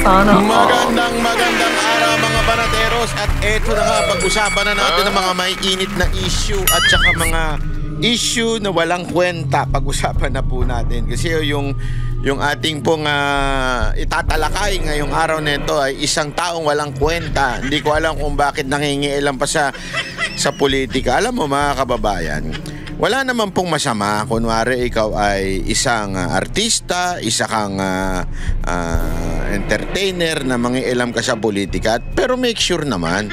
Sana all. Magandang araw mga banateros. At eto na nga, pag-usapan na natin ng mga may init na issue at saka mga issue na walang kwenta. Pag-usapan na po natin. Kasi yung ating pong itatalakay ngayong araw na ito ay isang taong walang kwenta. Hindi ko alam kung bakit nangingialam pa sa politika. Alam mo mga kababayan, wala naman pong masama. Kunwari ikaw ay isang artista, isa kang entertainer na mangialam ka sa politika. Pero make sure naman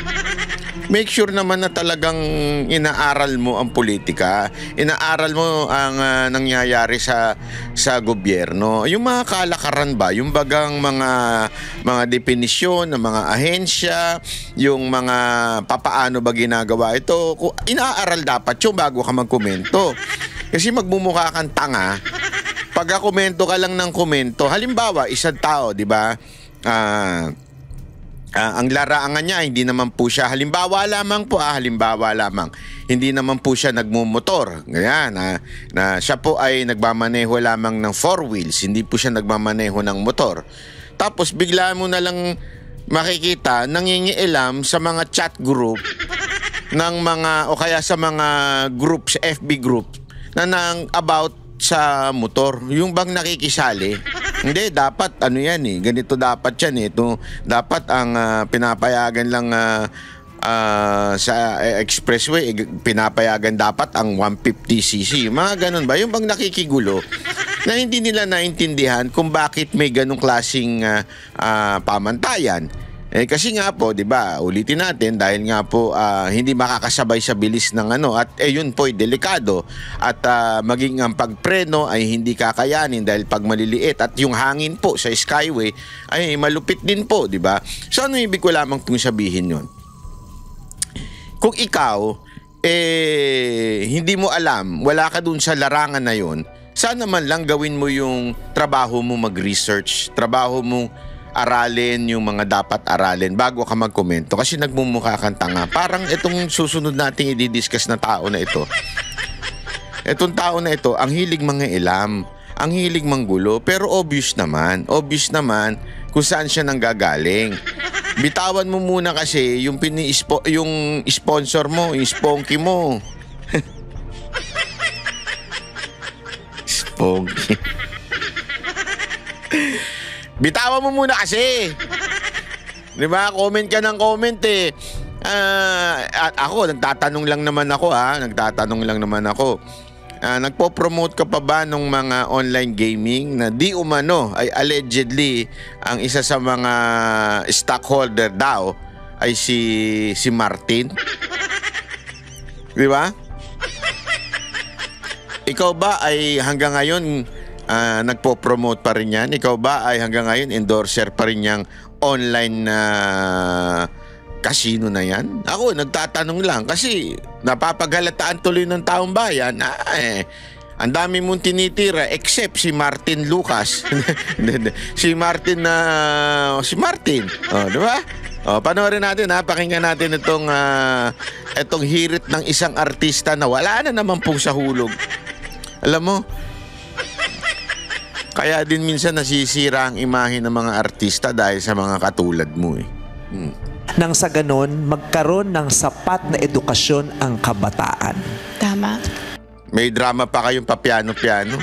na talagang inaaral mo ang politika, inaaral mo ang nangyayari sa gobyerno. Yung mga kalakaran ba, yung bagang mga definisyon ng mga ahensya, yung mga papaano ba ginagawa ito, inaaral dapat yung bago ka magkomento. Kasi magmumukha kang tanga pag komento ka lang ng komento. Halimbawa, isang tao, di ba? Ang larangan niya, hindi naman po siya, halimbawa lamang, hindi naman po siya nagmumotor. Ganyan, na siya po ay nagmamaneho lamang ng 4 wheels, hindi po siya nagmamaneho ng motor. Tapos bigla mo na lang makikita, nangingialam sa mga chat group ng mga, o kaya sa mga groups, FB group, na about sa motor, yung bang nakikisali. Hindi, dapat ano yan eh, ganito dapat yan eh. Ito, dapat ang pinapayagan lang sa expressway, pinapayagan dapat ang 150cc. Mga ganun ba? Yung bang nakikigulo na hindi nila naintindihan kung bakit may ganung klaseng pamantayan. Kasi nga po, 'di ba? Ulitin natin dahil nga po hindi makakasabay sa bilis ng at yun po ay delikado at maging ang pagpreno ay hindi kakayanin dahil pag maliliit at yung hangin po sa skyway ay malupit din po, 'di ba? So ano ibig ko lamang tung sabihin 'yon? Kung ikaw hindi mo alam, wala ka dun sa larangan na 'yon, sana man lang gawin mo yung trabaho mo, mag-research, trabaho mo aralin yung mga dapat aralin bago ka magkomento kasi nagmumukha kang tanga. Parang itong susunod nating i-discuss na tao na ito. Itong tao na ito, ang hilig mangialam, ang hilig manggulo, pero obvious naman kung saan siya nanggagaling. Bitawan mo muna kasi yung yung sponsor mo, yung sponky mo. Sponky. Bitawan mo muna kasi. 'Di ba? Comment ka ng comment eh. At ako, nagtatanong lang naman ako. Nagpo-promote ka pa ba ng mga online gaming na di umano ay allegedly ang isa sa mga stockholder daw ay si Martin? 'Di ba? Ikaw ba ay hanggang ngayon nagpo-promote pa rin yan? Ikaw ba ay hanggang ngayon endorser pa rin yung online na casino na yan? Ako, nagtatanong lang kasi napapagalataan tuloy ng taong bayan. Ang dami mong tinitira except si Martin Lucas. si Martin. Di ba? Panoorin natin pakinggan natin itong hirit ng isang artista na wala na naman pong sa hulog. Alam mo, kaya din minsan nasisira ang imahe ng mga artista dahil sa mga katulad mo eh. Nang sa ganon, magkaroon ng sapat na edukasyon ang kabataan. Tama. May drama pa kayong papiano-piano.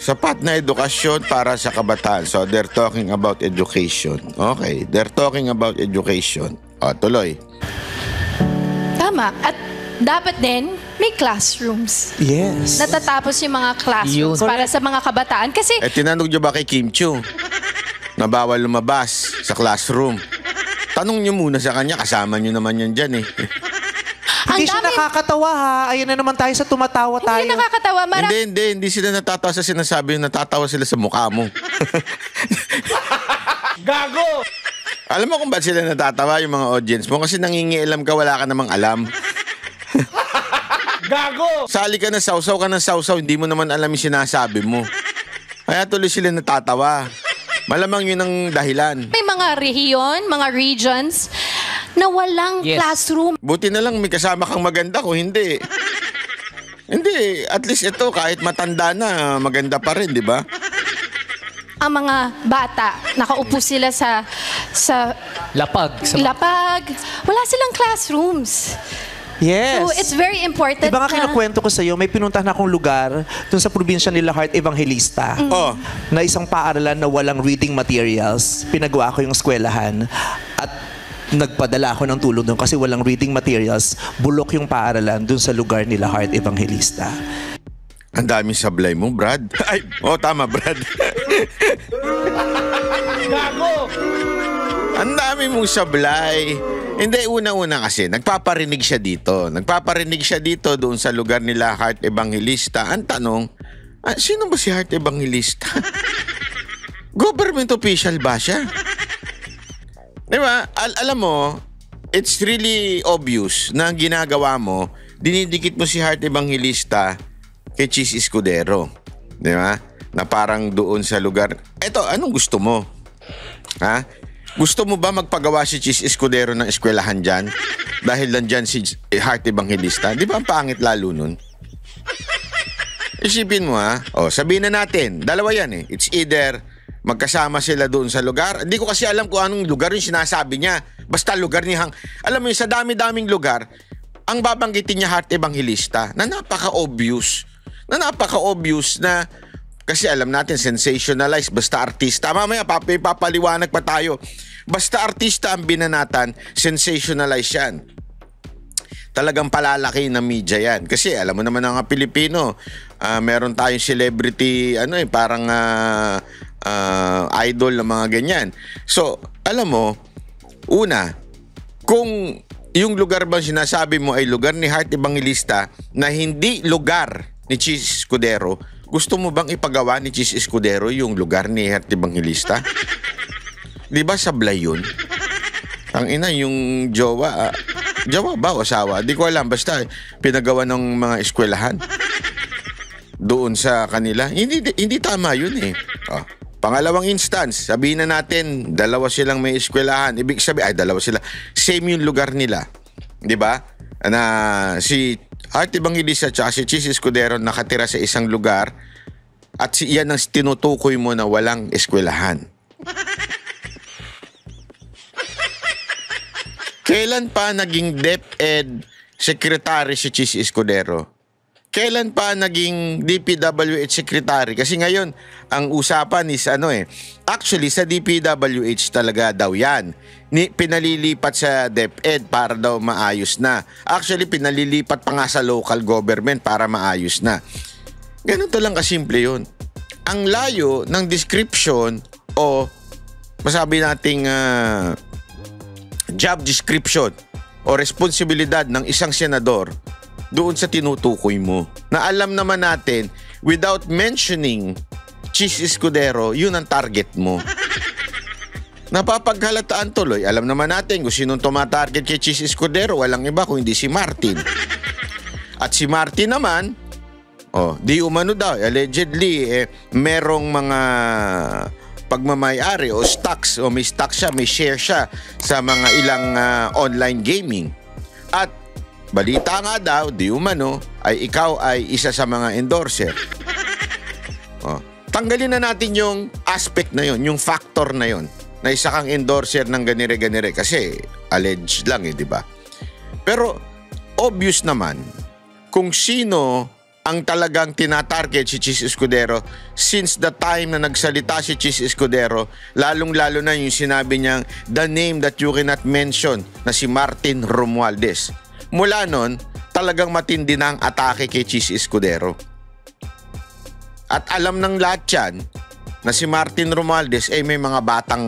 Sapat na edukasyon para sa kabataan. So they're talking about education. Okay, they're talking about education. Tuloy. Tama. At dapat din may classrooms. Yes. Natatapos yung mga classrooms para sa mga kabataan. Kasi tinanong nyo ba kay Kim Chiu na bawal lumabas sa classroom? Tanong nyo muna sa kanya, kasama nyo naman yan dyan eh. Hindi siya nakakatawa ha. Ayun na naman tayo sa tumatawa tayo. Hindi nakakatawa. Hindi sila natatawa sa sinasabi, natatawa sila sa mukha mo. Gago! Alam mo kung ba't sila natatawa yung mga audience mo? Kasi nangingialam ka, wala ka namang alam. Gago! Sali ka na sausaw hindi mo naman alam yung sinasabi mo. Kaya tuloy sila natatawa. Malamang yun ang dahilan. may mga rehiyon, mga regions na walang classroom. Buti na lang may kasama kang maganda ko, hindi. Hindi, at least ito kahit matanda na, maganda pa rin, di ba? ang mga bata. Nakaupo sila sa Lapag. lapag. Wala silang classrooms. Yes. So it's very important Diba nga kinukwento ko sa'yo, may pinuntahan akong lugar dun sa probinsya nila Heart Evangelista Oh. na isang paaralan na walang reading materials. Pinagawa ko yung eskwelahan at nagpadala ako ng tulong doon kasi walang reading materials. Bulok yung paaralan dun sa lugar nila Heart Evangelista. Ang daming sablay mo, Brad. Ay, tama, Brad. Ang dami mong sablay. Hindi, una-una kasi, nagpaparinig siya dito. Nagpaparinig siya dito doon sa lugar nila Heart Evangelista. Ang tanong, sino ba si Heart Evangelista? Government official ba siya? Di ba? Alam mo, it's really obvious na ang ginagawa mo, dinidikit mo si Heart Evangelista kay Cheese Escudero. Di ba? Na parang doon sa lugar. Eto, anong gusto mo? Ha? Gusto mo ba magpagawa si Cheese Escudero ng eskwelahan dyan? Dahil nandyan si Heart Evangelista? Di ba ang pangit lalo nun? Isipin mo sabihin na natin, dalawa yan It's either magkasama sila doon sa lugar. Hindi ko kasi alam kung anong lugar yung sinasabi niya. Basta lugar niya. Alam mo yung sa dami-daming lugar, ang babanggitin niya Heart Evangelista na napaka-obvious. Na kasi alam natin, sensationalize, basta artista. Mamaya, papaliwanag pa tayo. Basta artista ang binanatan, sensationalize yan. Talagang palalaki ng media yan. Kasi alam mo naman ang mga Pilipino, meron tayong celebrity, parang idol ng mga ganyan. So, alam mo, una, kung yung lugar bang sinasabi mo ay lugar ni Heart Evangelista na hindi lugar ni Cheese Escudero, gusto mo bang ipagawa ni Cheese Escudero yung lugar ni Heart Evangelista? Di ba sablay yun? Ang ina, yung jowa ba o asawa? Di ko alam, basta pinagawa ng mga eskwelahan doon sa kanila. Hindi tama yun Pangalawang instance, sabihin na natin, dalawa silang may eskwelahan. Ibig sabihin, dalawa sila. Same yung lugar nila. Di ba? Na si Heart Evangelista at si Cheese Escudero nakatira sa isang lugar at yan ang tinutukoy mo na walang eskwelahan. Kailan pa naging DepEd Secretary si Cheese Escudero? Kailan pa naging DPWH Secretary? Kasi ngayon, ang usapan is actually sa DPWH talaga daw yan. Pinalilipat sa DepEd para daw maayos na. Actually, pinalilipat pa nga sa local government para maayos na. Ganito lang kasimple yun. Ang layo ng description o masabi nating job description o responsibilidad ng isang senador doon sa tinutukoy mo. Na alam naman natin, without mentioning Cheese Escudero, yun ang target mo. Napapaghalataan tuloy. Alam naman natin kung sinong tumatarget kay Cheese Escudero, walang iba kung hindi si Martin. At si Martin naman, di umano daw, allegedly, merong mga pagmamayari o stocks, o may stock siya, may share siya sa mga ilang online gaming. At balita nga daw, di umano, ay ikaw ay isa sa mga endorser. Tanggalin na natin yung aspect na yon, yung factor na yon, na isa kang endorser ng ganire-ganire kasi alleged lang di ba? Pero obvious naman kung sino ang talagang tinatarget si Cheese Escudero since the time na nagsalita si Cheese Escudero, lalong-lalo na yung sinabi niyang the name that you cannot mention na si Martin Romualdez. Mula nun, talagang matindi na ang atake kay Cheese Escudero. At alam ng lahat yan na si Martin Romualdez ay may mga batang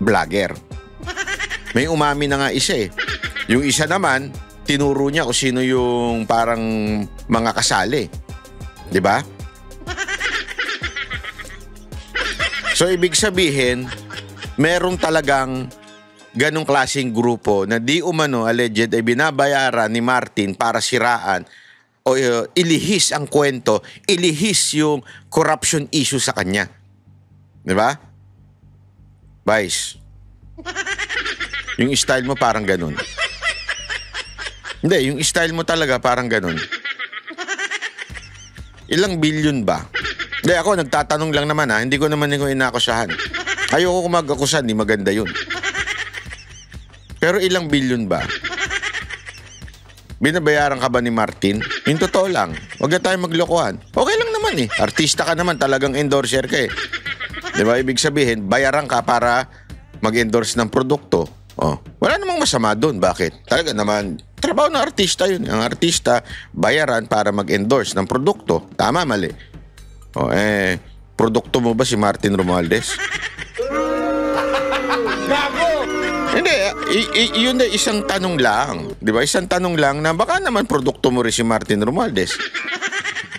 vlogger. May umami na nga isa Yung isa naman, tinuro niya kung sino yung parang mga kasali. Di ba? So, ibig sabihin, merong talagang ganong klaseng grupo na di umano alleged ay binabayaran ni Martin para siraan o ilihis ang kwento, ilihis yung corruption issue sa kanya. Di ba? Vice. Yung style mo parang ganun. Hindi, yung style mo talaga parang ganun. Ilang bilyon ba? Hindi, ako nagtatanong lang naman ha. Hindi ko naman ko inakusahan. Ayoko ko mag-akusan, di maganda yun. Pero ilang bilyon ba? Binabayaran ka ba ni Martin? Yung totoo lang. Huwag na tayo maglokohan. Okay lang naman eh. Artista ka naman, talagang endorser ka eh. Di ba? Ibig sabihin, bayaran ka para mag-endorse ng produkto. Oh, wala namang masama doon. Bakit? Talaga naman, trabaho ng artista yun. Ang artista, bayaran para mag-endorse ng produkto. Tama, mali. Oh, produkto mo ba si Martin Romualdez? Hindi, yun na isang tanong lang. Di ba? Isang tanong lang na baka naman produkto mo rin si Martin Romualdez.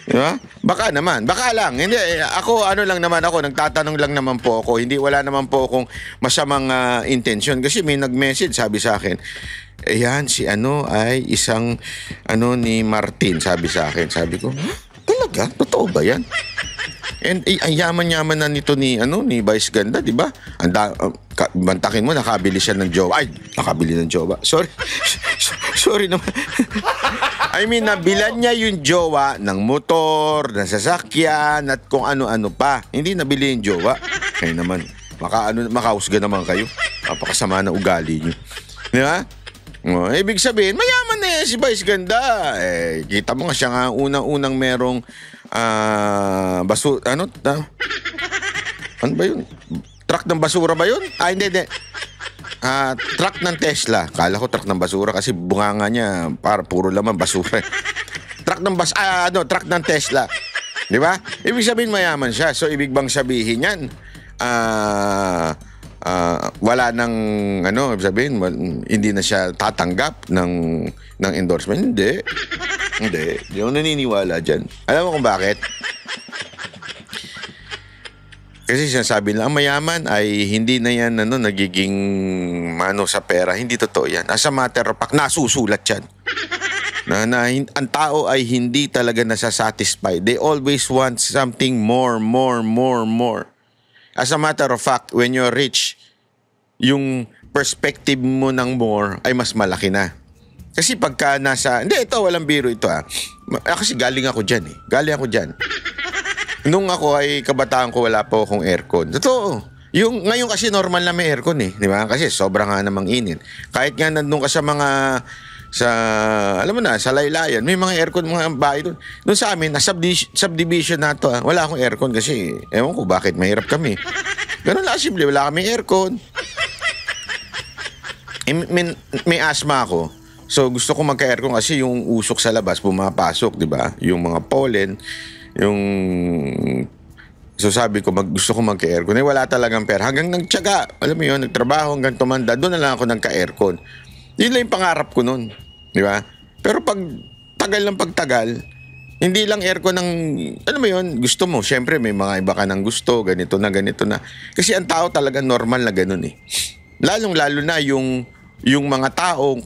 Di ba? Baka naman. Baka lang. Hindi, ako, nagtatanong lang naman po ako. Hindi, wala naman po akong masamang intensyon. Kasi may nag-message, sabi sa akin, ayan, si ay isang, ni Martin, sabi sa akin. Sabi ko, talaga? Totoo ba yan? And ang yaman-yaman na nito ni Vice Ganda, di ba? Bantakin mo, nakabili siya ng jowa. Ay, nakabili ng jowa. Sorry. Sorry naman. I mean, nabilan niya yung jowa ng motor, ng sasakyan, at kung ano-ano pa. Hindi nabili yung jowa. Kaya naman, makahusga naman kayo. Napakasama na ugali niyo. Di ba? Ibig sabihin, mayaman na si Vice Ganda. Kita mo nga siya nga unang-unang merong ano ba yun? Truck ng basura ba yun? Hindi. Truck ng Tesla. Kala ko truck ng basura kasi bunganga niya para puro laman basura. Truck ng Tesla. Di ba? Ibig sabihin mayaman siya. So ibig bang sabihin yan? Wala nang ibig sabihin hindi na siya tatanggap ng endorsement. Hindi ako naniniwala dyan. Alam mo kung bakit? Kasi sinasabi nila, ang mayaman ay hindi na yan nagiging sa pera. Hindi totoo yan. As a matter of fact, nasusulat yan. Ang tao ay hindi talaga nasasatisfy. They always want something more. As a matter of fact, when you're rich, yung perspective mo ng more ay mas malaki na. Kasi pagka hindi, ito, walang biro ito kasi galing ako dyan eh. Nung ako ay kabataan ko, wala po akong aircon. Totoo. Ngayon kasi normal na may aircon eh. Di ba? Kasi sobrang nga namang init. Kahit nga nandun ka sa alam mo na, sa laylayan, may mga aircon, mga bahay doon. Doon sa amin, subdivision na to, wala akong aircon kasi, ewan ko bakit, mahirap kami. Ganun lang, simple, wala kami aircon. May asthma ako. So gusto ko magka-aircon kasi yung usok sa labas pumapasok, 'di ba? Yung mga pollen, so sabi ko gusto ko magka-aircon. Wala talagang pera. Hanggang nagtiyaga, alam mo 'yun, nagtrabaho hanggang tumanda, doon na lang ako nagka-aircon. Yun lang yung pangarap ko noon, 'di ba? Pero pag pagtagal, hindi lang aircon ng alam mo 'yun, gusto mo. Syempre may mga iba ka nang gusto, ganito na. Kasi ang tao talaga normal na ganun eh. Lalong-lalo na yung mga tao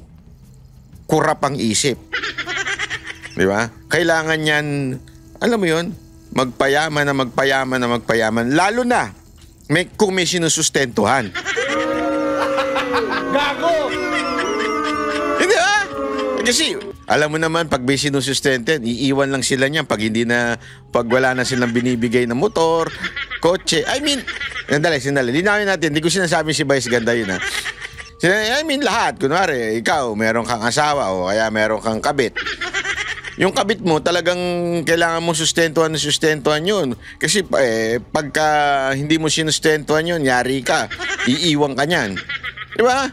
kurap ang isip. Di ba? Kailangan yan, alam mo yun, magpayaman. Lalo na, kung may sinusustentuhan. Gago! Hindi ba? Kasi, alam mo naman, pag may sinusustentuhan, iiwan lang sila niyan pag wala na silang binibigay na motor, kotse. I mean, sandali. Linawin natin, hindi ko sinasabi si Vice Ganda yun ha. I mean, lahat. Kunwari, ikaw, meron kang asawa o kaya meron kang kabit. Yung kabit mo, talagang kailangan mo sustentuhan yun. Kasi pagka hindi mo sinustentuhan yun, yari ka. Iiwan ka niyan. Di ba?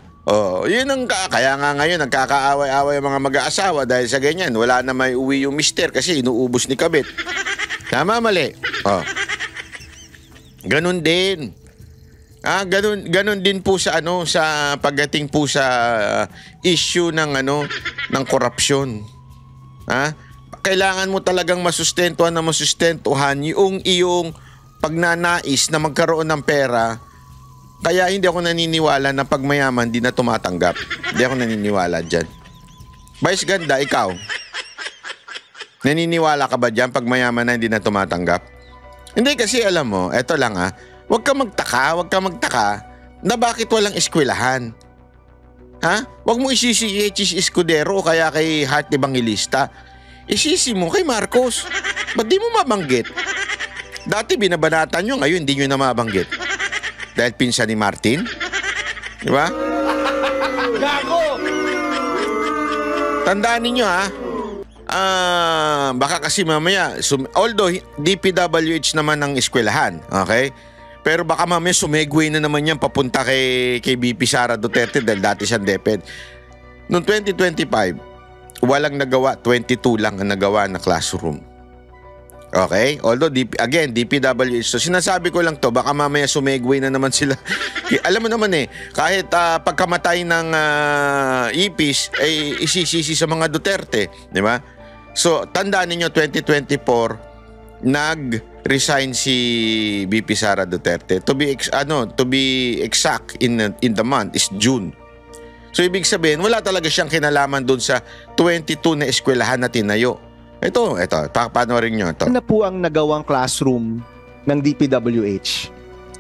Yun kaya nga ngayon, nagkakaaway-away mga mag-aasawa dahil sa ganyan. Wala na may uwi yung mister kasi inuubos ni kabit. Tama, mali. Ganun din. Ganun din po sa pagdating po sa issue ng korupsyon. Kailangan mo talagang masustentuhan yung iyong pagnanais na magkaroon ng pera. Kaya hindi ako naniniwala na pag mayaman di na tumatanggap. Hindi ako naniniwala diyan. Vice Ganda, ikaw. Naniniwala ka ba diyan pag mayaman na hindi na tumatanggap? Hindi kasi alam mo, eto lang Huwag ka magtaka na bakit walang eskwelahan. Huwag mo isisi kay Chis Escudero o kaya kay Heart Evangelista. Isisi mo kay Marcos. Ba't di mo mabanggit? Dati binabanatan nyo, ngayon hindi nyo na mabanggit. Dahil pinsan ni Martin? Di ba? Tandaan ninyo ha. Baka kasi mamaya, although DPWH naman ang eskwelahan, okay? Pero baka mamaya sumegway na naman yan papunta kay BP Sara Duterte dahil dati siyang DepEd. Noong 2025, walang nagawa, 22 lang ang nagawa na classroom. Okay? Although, again, DPWH. So, sinasabi ko lang to, baka mamaya sumegway na naman sila. Alam mo naman kahit pagkamatay ng ipis, ay isisisi sa mga Duterte. Di ba? So, tandaan ninyo, 2024, nag-resign si BP Sara Duterte. To be exact, in the month is June. So, ibig sabihin, wala talaga siyang kinalaman doon sa 22 na eskwelahan na tinayo. Ito, panoorin nyo ito. Ano po ang nagawang classroom ng DPWH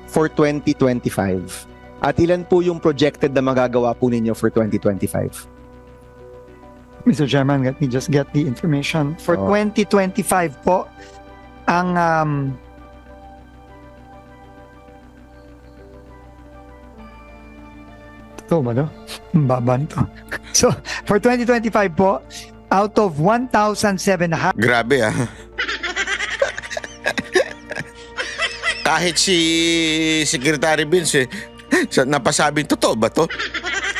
for 2025? At ilan po yung projected na magagawa po ninyo for 2025? Mr. Chairman, let me just get the information. For 2025 po, ang ito ba no? Baba nito. So, for 2025 po, out of 1,700. Grabe Kahit si Secretary Vince napasabing, totoo ba to?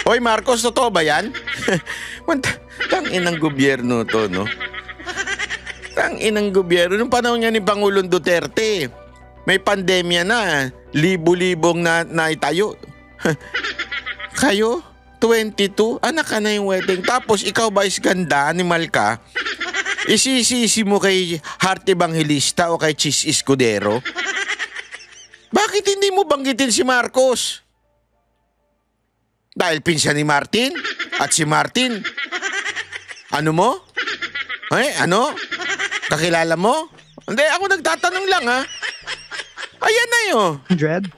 Hoy Marcos, totoo ba yan? Tang-inang gobyerno to, no? Tang-inang gobyerno. Nung panahon nga ni Pangulong Duterte, may pandemya na, libo-libong na itayo. Kayo? 22, anak ka na yung wedding. Tapos ikaw ba is ganda, animal ka? Isisisi mo kay Heart Evangelista o kay Chis Escudero? Bakit hindi mo banggitin si Marcos? Dahil pinsan ni Martin? At si Martin? Ano mo? Ano? Kakilala mo? Hindi, ako nagtatanong lang Ayan na yun. 100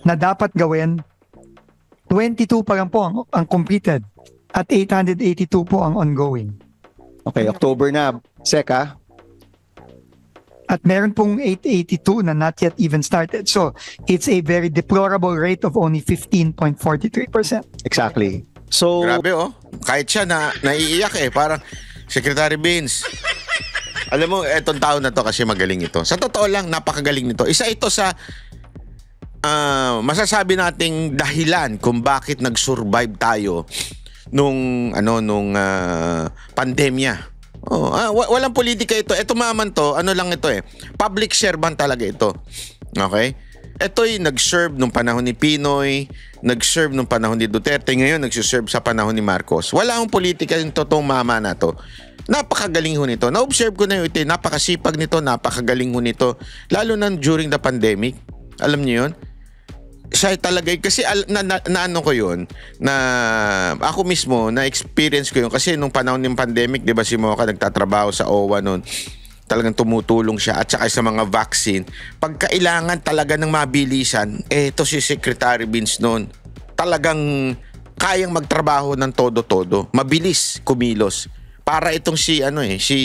na dapat gawin. 22 pa lang po ang completed at 882 po ang ongoing. Okay, October na. Seka. At meron pong 882 na not yet even started. So, it's a very deplorable rate of only 15.43%. Exactly. So, grabe Kahit siya naiiyak parang Secretary Vince. Alam mo, etong tao na to kasi magaling ito. Sa totoo lang, napakagaling nito. Isa ito sa masasabi nating dahilan kung bakit nag-survive tayo nung pandemya. Walang politika ito. Ito maman to, lang ito public servant talaga ito. Okay? Ito'y nag-serve nung panahon ni Pinoy, nag-serve nung panahon ni Duterte, ngayon nag-serve sa panahon ni Marcos. Wala akong politika yung totoong mama na to. Napakagaling ho nito. Na-observe ko na yun napakasipag nito, napakagaling ho nito. Lalo na during the pandemic. Alam niyo yun? Siya talaga, kasi ano ko yun, na ako mismo, na-experience ko yun. Kasi nung panahon ng pandemic, di ba si Mocha nagtatrabaho sa OWA noon, talagang tumutulong siya. At saka sa mga vaccine, pag kailangan talaga ng mabilisan, ito si Secretary Vince noon, talagang kayang magtrabaho ng todo-todo. Mabilis kumilos. Para itong si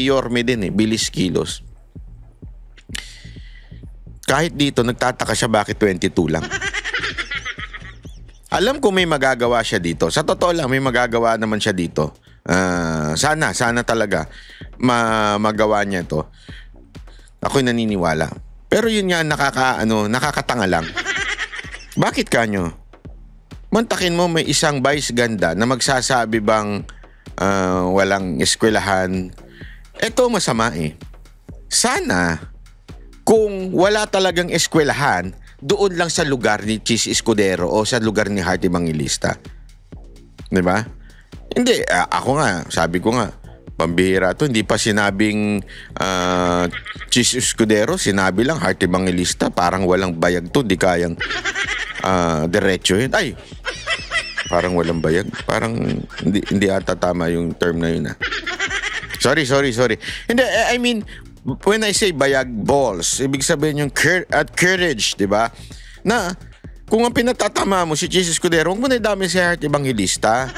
Yorme din bilis kilos. Kahit dito, nagtataka siya bakit 22 lang. Alam ko may magagawa siya dito. Sa totoo lang, may magagawa naman siya dito. Sana talaga magawa niya ito. Ako'y naniniwala. Pero yun nga, nakakatanga lang. Bakit kanyo? Mantakin mo may isang vice ganda na magsasabi bang walang eskwelahan. Ito masama Sana kung wala talagang eskwelahan, doon lang sa lugar ni Chis Escudero o sa lugar ni Heart Evangelista. Diba? Hindi, ako nga, sabi ko nga, pambihira to, hindi pa sinabing Chis Escudero, sinabi lang Heart Evangelista, parang walang bayag to, di kayang diretso yun. Ay, parang walang bayag. Parang hindi ata tama yung term na yun Sorry. Hindi, I mean, when I say bayag balls, ibig sabihin yung courage, di ba? Na kung ang pinatatama mo si Chis Escudero, huwag mo na dami si Heart Evangelista.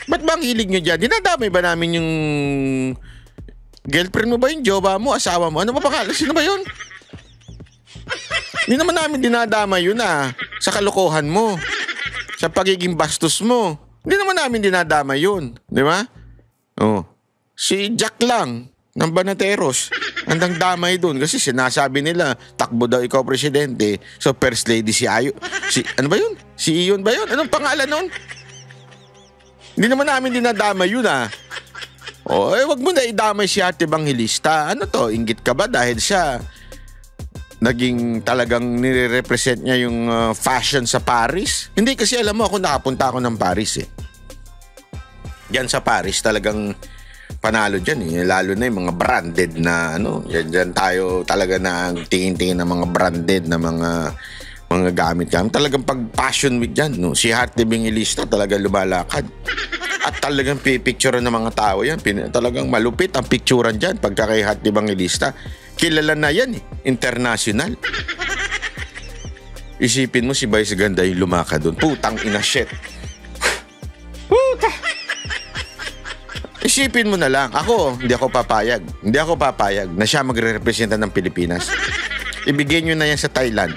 Ba't ba ang hilig nyo dyan? Dinadamay ba namin Girlfriend mo ba yun? Jowa mo? Asawa mo? Ano ba pangalan? Sino ba yun? Hindi naman namin dinadama yun sa kalokohan mo. Sa pagiging bastos mo. Hindi naman namin dinadama yun. Di ba? Oh. Si Jack lang ng Banateros. Andang damay dun kasi sinasabi nila takbo daw ikaw presidente. So first lady si Ayo. Ano ba yun? Si Iyon ba yun? Anong pangalan nun? Hindi naman namin dinadama yun wag mo na idamay si Ate Evangelista. Ano to? Inggit ka ba dahil siya naging talagang nire-represent niya yung fashion sa Paris? Hindi, kasi alam mo ako nakapunta ako ng Paris Yan sa Paris talagang panalo dyan lalo na yung mga branded na dyan tayo talaga na tingin-tingin ng mga branded na mga gamit. Talagang pag Fashion Week dyan, si Heart Evangelista talaga lumalakad. At talagang pipicturean ng mga tao yan. Talagang malupit ang picturean dyan pagka kay Heart Evangelista. Kilala na yan international. Isipin mo si Vice Ganda yung lumaka doon. Putang ina shit. Puta. Isipin mo na lang. Hindi ako papayag. Hindi ako papayag na siya magre-representa ng Pilipinas. Ibigay nyo na yan sa Thailand.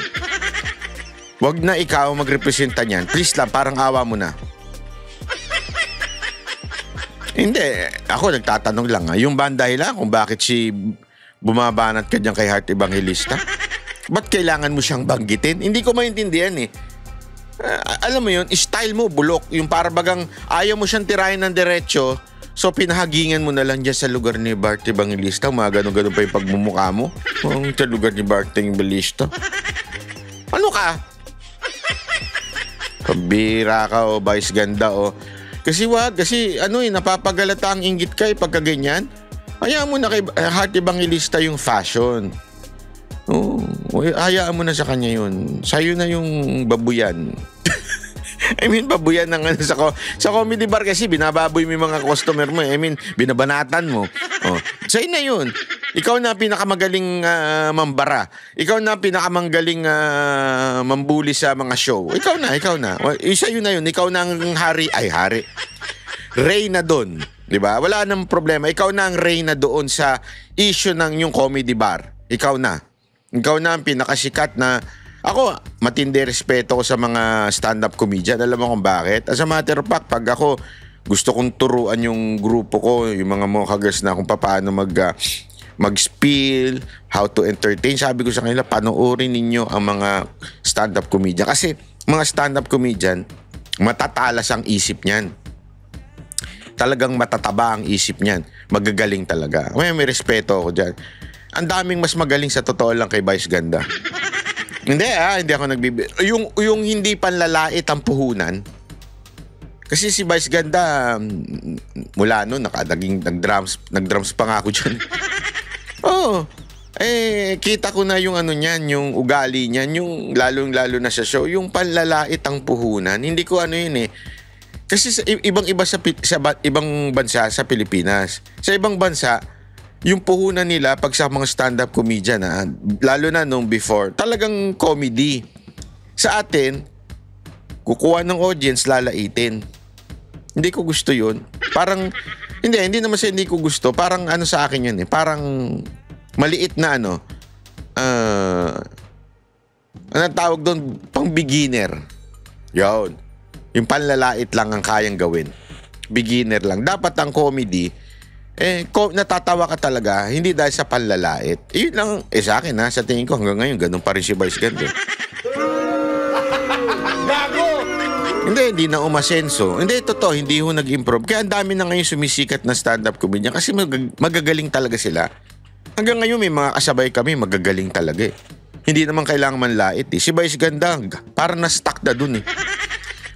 Wag na ikaw magrepresenta niyan. Please lang, parang awa mo na. Hindi. Ako nagtatanong lang yung banda lang kung bakit si bumabanat ka dyan kay Heart Evangelista. Ba't kailangan mo siyang banggitin? Hindi ko maintindihan alam mo yun, style mo bulok. Yung parabagang ayaw mo siyang tirahin ng diretsyo, so pinahagingan mo na lang dyan sa lugar ni Bart Evangelista. Mga ganun-ganun pa yung pagmumukha mo. Sa lugar ni Bart Evangelista. Ano ka? Pabira ka Vice Ganda Kasi napapagalata ang inggit ka pagka ganyan. Hayaan mo na kay Heart Evangelista yung fashion. Hayaan mo na sa kanya yun. Sa'yo na yung babuyan. I mean, babuyan ng sa comedy bar kasi binababoy mo yung mga customer mo. I mean, binabanatan mo. Sa'yo na yun. Ikaw na pinakamagaling mambara. Ikaw na pinakamagaling mambuli sa mga show. Ikaw na. Sa'yo na yun. Ikaw na ang hari. Reyna doon. Diba? Wala nang problema. Ikaw na ang reyna doon sa issue ng yung comedy bar. Ikaw na. Ikaw na ang pinakasikat na... Ako, matindi respeto ko sa mga stand-up comedian. Alam mo kung bakit? As a matter of fact, pag ako gusto kong turuan yung grupo ko, yung mga Mocha Girls na kung paano mag-spiel, how to entertain, sabi ko sa kanila, panoorin ninyo ang mga stand-up comedian. Kasi mga stand-up comedian, matatalas ang isip niyan. Talagang matataba ang isip niyan. Magagaling talaga. May respeto ako dyan. Ang daming mas magaling sa totoo lang kay Vice Ganda. Hindi ako yung hindi panlalait ang puhunan. Kasi si Vice Ganda, mula noon, nag-drums pa nga ako dyan. Kita ko na yung niyan, yung ugali niyan, yung lalong-lalo na sa show, yung panlalait ang puhunan. Hindi ko Kasi sa ibang-iba sa ibang bansa sa Pilipinas. Sa ibang bansa, yung puhunan nila pag sa mga stand-up comedian lalo na nung before, talagang comedy. Sa atin, kukuha ng audience, lalaitin. Hindi ko gusto yun. Parang, hindi naman sa hindi ko gusto. Parang sa akin yun parang maliit na anong tawag doon? Pang beginner. Yun. Yung panlalait lang ang kayang gawin. Beginner lang. Dapat ang comedy, natatawa ka talaga, hindi dahil sa panlalait. Yun lang, sa akin sa tingin ko hanggang ngayon, ganun pa rin si Vice Ganda. Gago! Hindi na umasenso. Hindi, totoo, hindi ho nag-improve. Kaya ang dami na ngayon sumisikat na stand-up comedian kasi magagaling talaga sila. Hanggang ngayon may mga kasabay kami, magagaling talaga Hindi naman kailangan manlait Si Vice Ganda, parang na-stuck na dun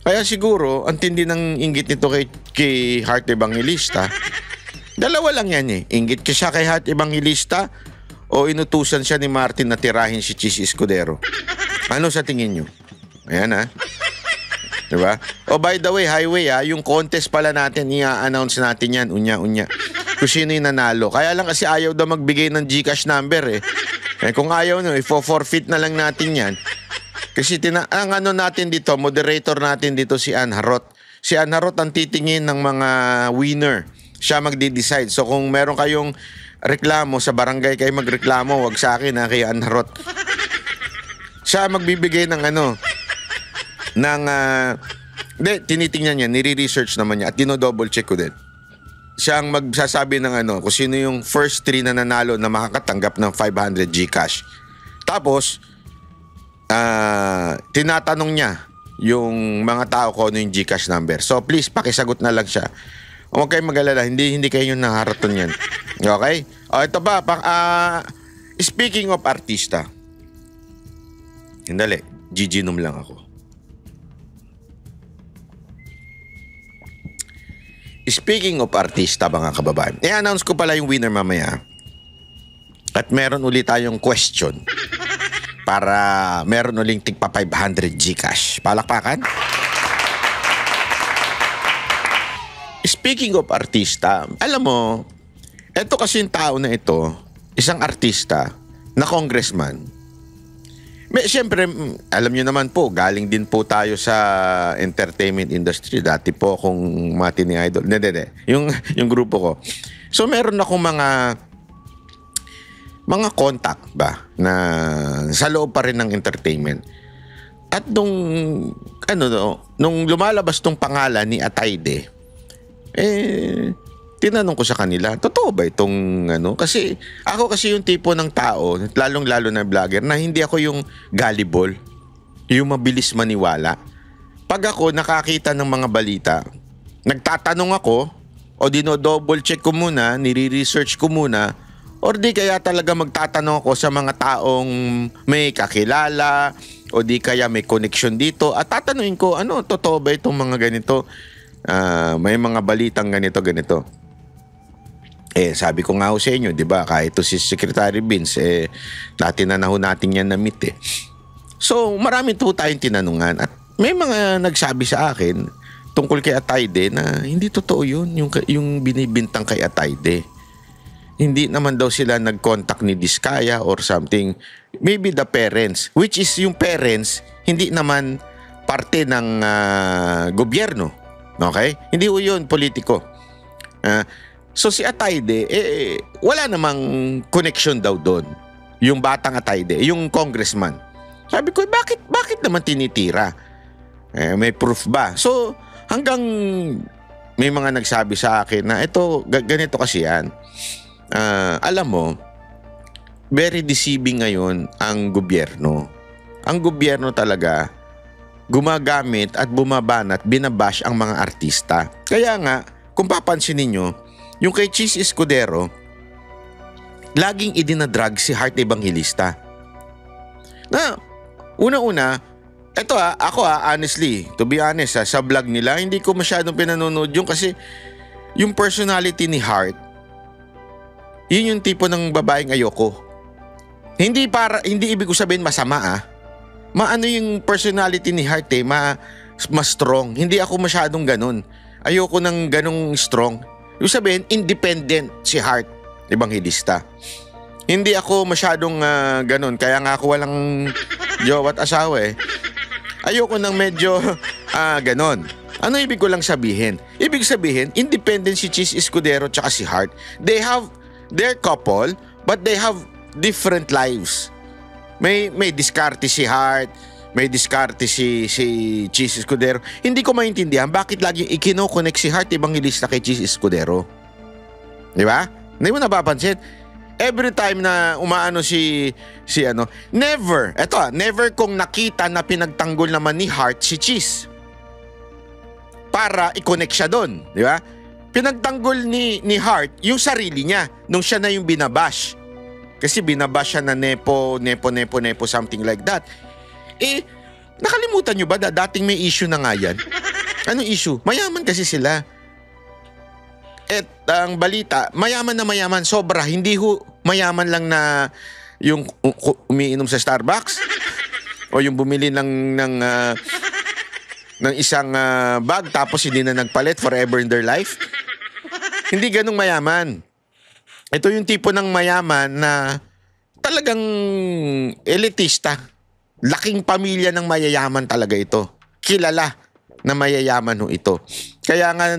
Kaya siguro, ang tindi ng inggit nito kay Heart Evangelista, dalawa lang yan Inggit ka siya kay Heart Evangelista o inutusan siya ni Martin na tirahin si Chis Escudero. Ano sa tingin nyo? Ayan Diba? By the way, highway yung contest pala natin, i-announce natin yan, unya-unya. Kung sino yung nanalo. Kaya lang kasi ayaw daw magbigay ng GCash number kung ayaw i-forfeit na lang natin yan. Kasi ang natin dito, moderator natin dito si Ann Harot. Si Ann Harot ang titingin ng mga winner. Siya magde-decide. So kung meron kayong reklamo sa barangay, kayo magreklamo, wag sa akin kay Anharot. Siya magbibigay ng tinitingnan niya, nire-research naman niya at dino-double check ko din. Siya ang magsasabi ng kung sino yung first 3 na nanalo na makakatanggap ng 500 GCash. Tapos, tinatanong niya yung mga tao ko ano yung GCash number. So please, pakisagot na lang siya. Huwag kayong mag-alala, hindi kayo yung nangaraton yan. Okay? Ito ba, speaking of artista, hindali, giginom lang ako. Speaking of artista, mga kababayan, i-announce ko pala yung winner mamaya. At meron ulit tayong question para meron uling tigpa 500 GCash. Palakpakan? Speaking of artista, alam mo, eto kasi yung tao na ito, isang artista na congressman. Siyempre, alam nyo naman po, galing din po tayo sa entertainment industry. Dati po akong matini idol. Hindi. Yung grupo ko. So, meron akong mga contact ba na sa loob pa rin ng entertainment. At nung lumalabas tong pangalan ni Atayde, tinanong ko sa kanila, totoo ba itong Kasi ako yung tipo ng tao, lalong-lalo na vlogger, na hindi ako yung gullible, yung mabilis maniwala. Pag ako nakakita ng mga balita, nagtatanong ako, o dino-double check ko muna, nire-research ko muna, or di kaya talaga magtatanong ako sa mga taong may kakilala, o di kaya may connection dito, at tatanungin ko, totoo ba itong mga ganito? May mga balitang ganito. Sabi ko nga ho sa inyo, di ba, kahit ito si Secretary Vince, dati na natin yan na-meet . So, marami po tayong tinanungan at may mga nagsabi sa akin tungkol kay Atayde na hindi totoo yun, yung binibintang kay Atayde. Hindi naman daw sila nag-contact ni Diskaya or something. Maybe the parents, which is yung parents, hindi naman parte ng gobyerno. Okay? Hindi ho yun, politiko. So si Atayde, wala namang connection daw doon. Yung batang Atayde, yung congressman. Sabi ko, bakit naman tinitira? May proof ba? So hanggang may mga nagsabi sa akin na ito, ganito kasi yan. Alam mo, very deceiving ngayon ang gobyerno. Ang gobyerno talaga gumagamit at bumabanat, binabash ang mga artista. Kaya nga, kung papansin ninyo, yung kay Cheese Escudero, laging idinadrag si Heart Evangelista. Na, una-una, eto honestly, to be honest sa vlog nila, hindi ko masyadong pinanonood yung kasi yung personality ni Heart, yun yung tipo ng babaeng ayoko. Hindi ibig ko sabihin masama Maano yung personality ni Heart mas strong. Hindi ako masyadong ganun. Ayoko ng ganung strong. Yung sabihin, independent si Heart Evangelista. Hindi ako masyadong ganun. Kaya nga ako walang jowa at asawa Ayoko ng medyo ganun. Ano ibig ko lang sabihin? Ibig sabihin, independent si Cheese Escudero tsaka si Heart. They have their couple, but they have different lives. May diskarte si Heart, may diskarte si Cheese Escudero. Hindi ko maintindihan bakit laging ikino-connect si Heart Evangelista kay Cheese Escudero. Di ba? Hindi mo napapansin? Every time na umaano never kong nakita na pinagtanggol naman ni Heart si Cheese para i-connect siya doon. Di ba? Pinagtanggol ni Heart yung sarili niya nung siya na yung binabash. Kasi binabash siya na nepo, something like that. Nakalimutan nyo ba dating may issue na nga yan? Anong issue? Mayaman kasi sila. At ang balita, mayaman, sobra. Hindi mayaman lang na yung umiinom sa Starbucks o yung bumili ng isang bag tapos hindi na nagpalit forever in their life. Hindi ganung mayaman. Ito yung tipo ng mayaman na talagang elitista. Laking pamilya ng mayayaman talaga ito. Kilala na mayayaman ito. Kaya nga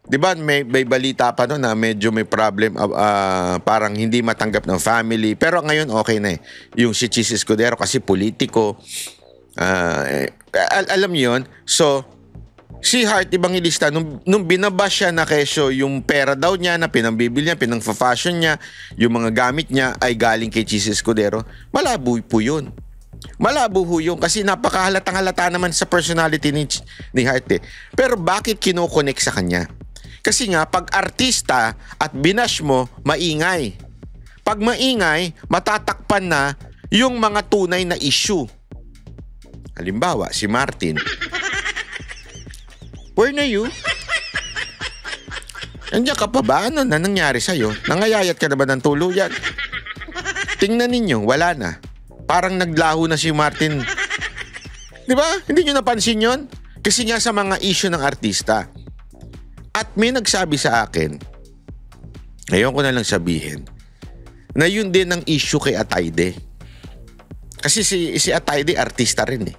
Di ba may balita pa no na medyo may problem, parang hindi matanggap ng family. Pero ngayon okay na eh. Yung si Chis Escudero kasi politiko. Alam niyo yun. So, si Heart Evangelista, nung binabash siya na kesyo, yung pera daw niya na pinambibili niya, pinang-fashion niya, yung mga gamit niya ay galing kay Chis Escudero, malabo po yun. Malabo ho yun kasi napakahalatang halata naman sa personality ni Heart eh. Pero bakit kinokonek sa kanya? Kasi nga, pag artista at binash mo, maingay. Pag maingay, matatakpan na yung mga tunay na issue. Halimbawa, si Martin. Where na you? Nandiyan ka pa ba? Ano na nangyari sa'yo? Nangayayat ka na ba ng tuluyan? Tingnan ninyo, wala na. Parang naglaho na si Martin. Di ba? Hindi nyo napansin yon? Kasi nga sa mga issue ng artista. At may nagsabi sa akin, ngayon ko na lang sabihin, na yun din ang issue kay Atayde. Kasi si Atayde artista rin eh.